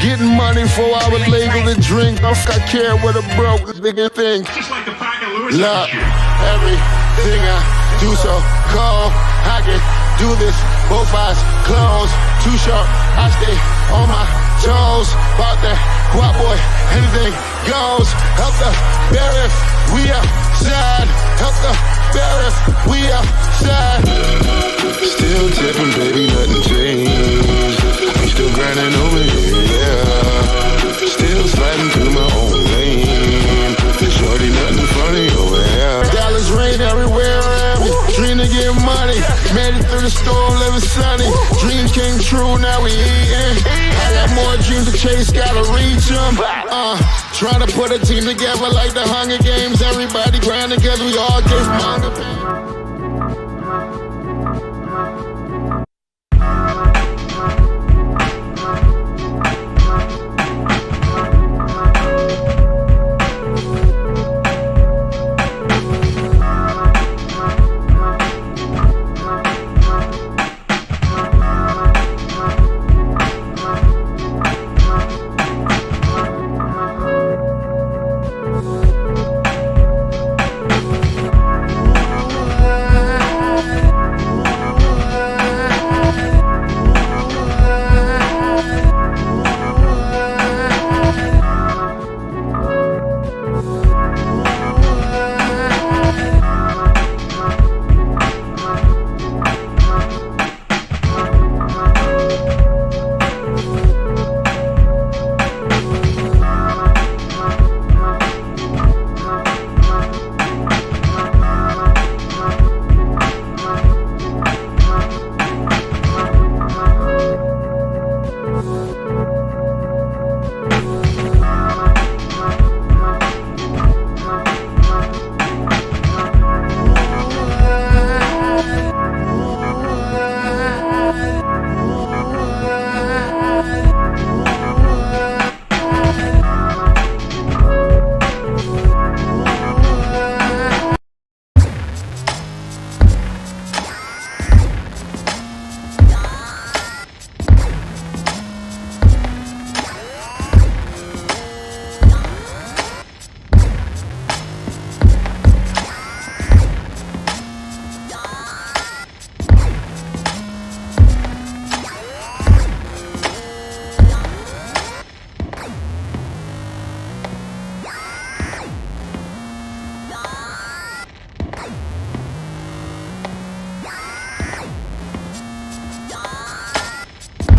[SPEAKER 1] Getting money for our legal to drink. I care what a broke nigga think.
[SPEAKER 2] Just like the Parker Lewis.
[SPEAKER 1] Look, everything I do so cold. I can do this, both eyes closed. Too short, I stay on my toes. About that guap boy, anything goes. Help the bear if we outside. Help the bear if we outside. Still tipping, baby, nothing changed. I'm still grinding over here, yeah. Still sliding through my own lane. Shorty, nothing funny over here. Dollars rain everywhere around me. Dream to get money. Made it through the storm, living sunny. Dreams came true, now we eating. I got more dreams to chase, gotta reach them. Trying to put a team together like the Hunger Games. Everybody grinding cause we all get hunger.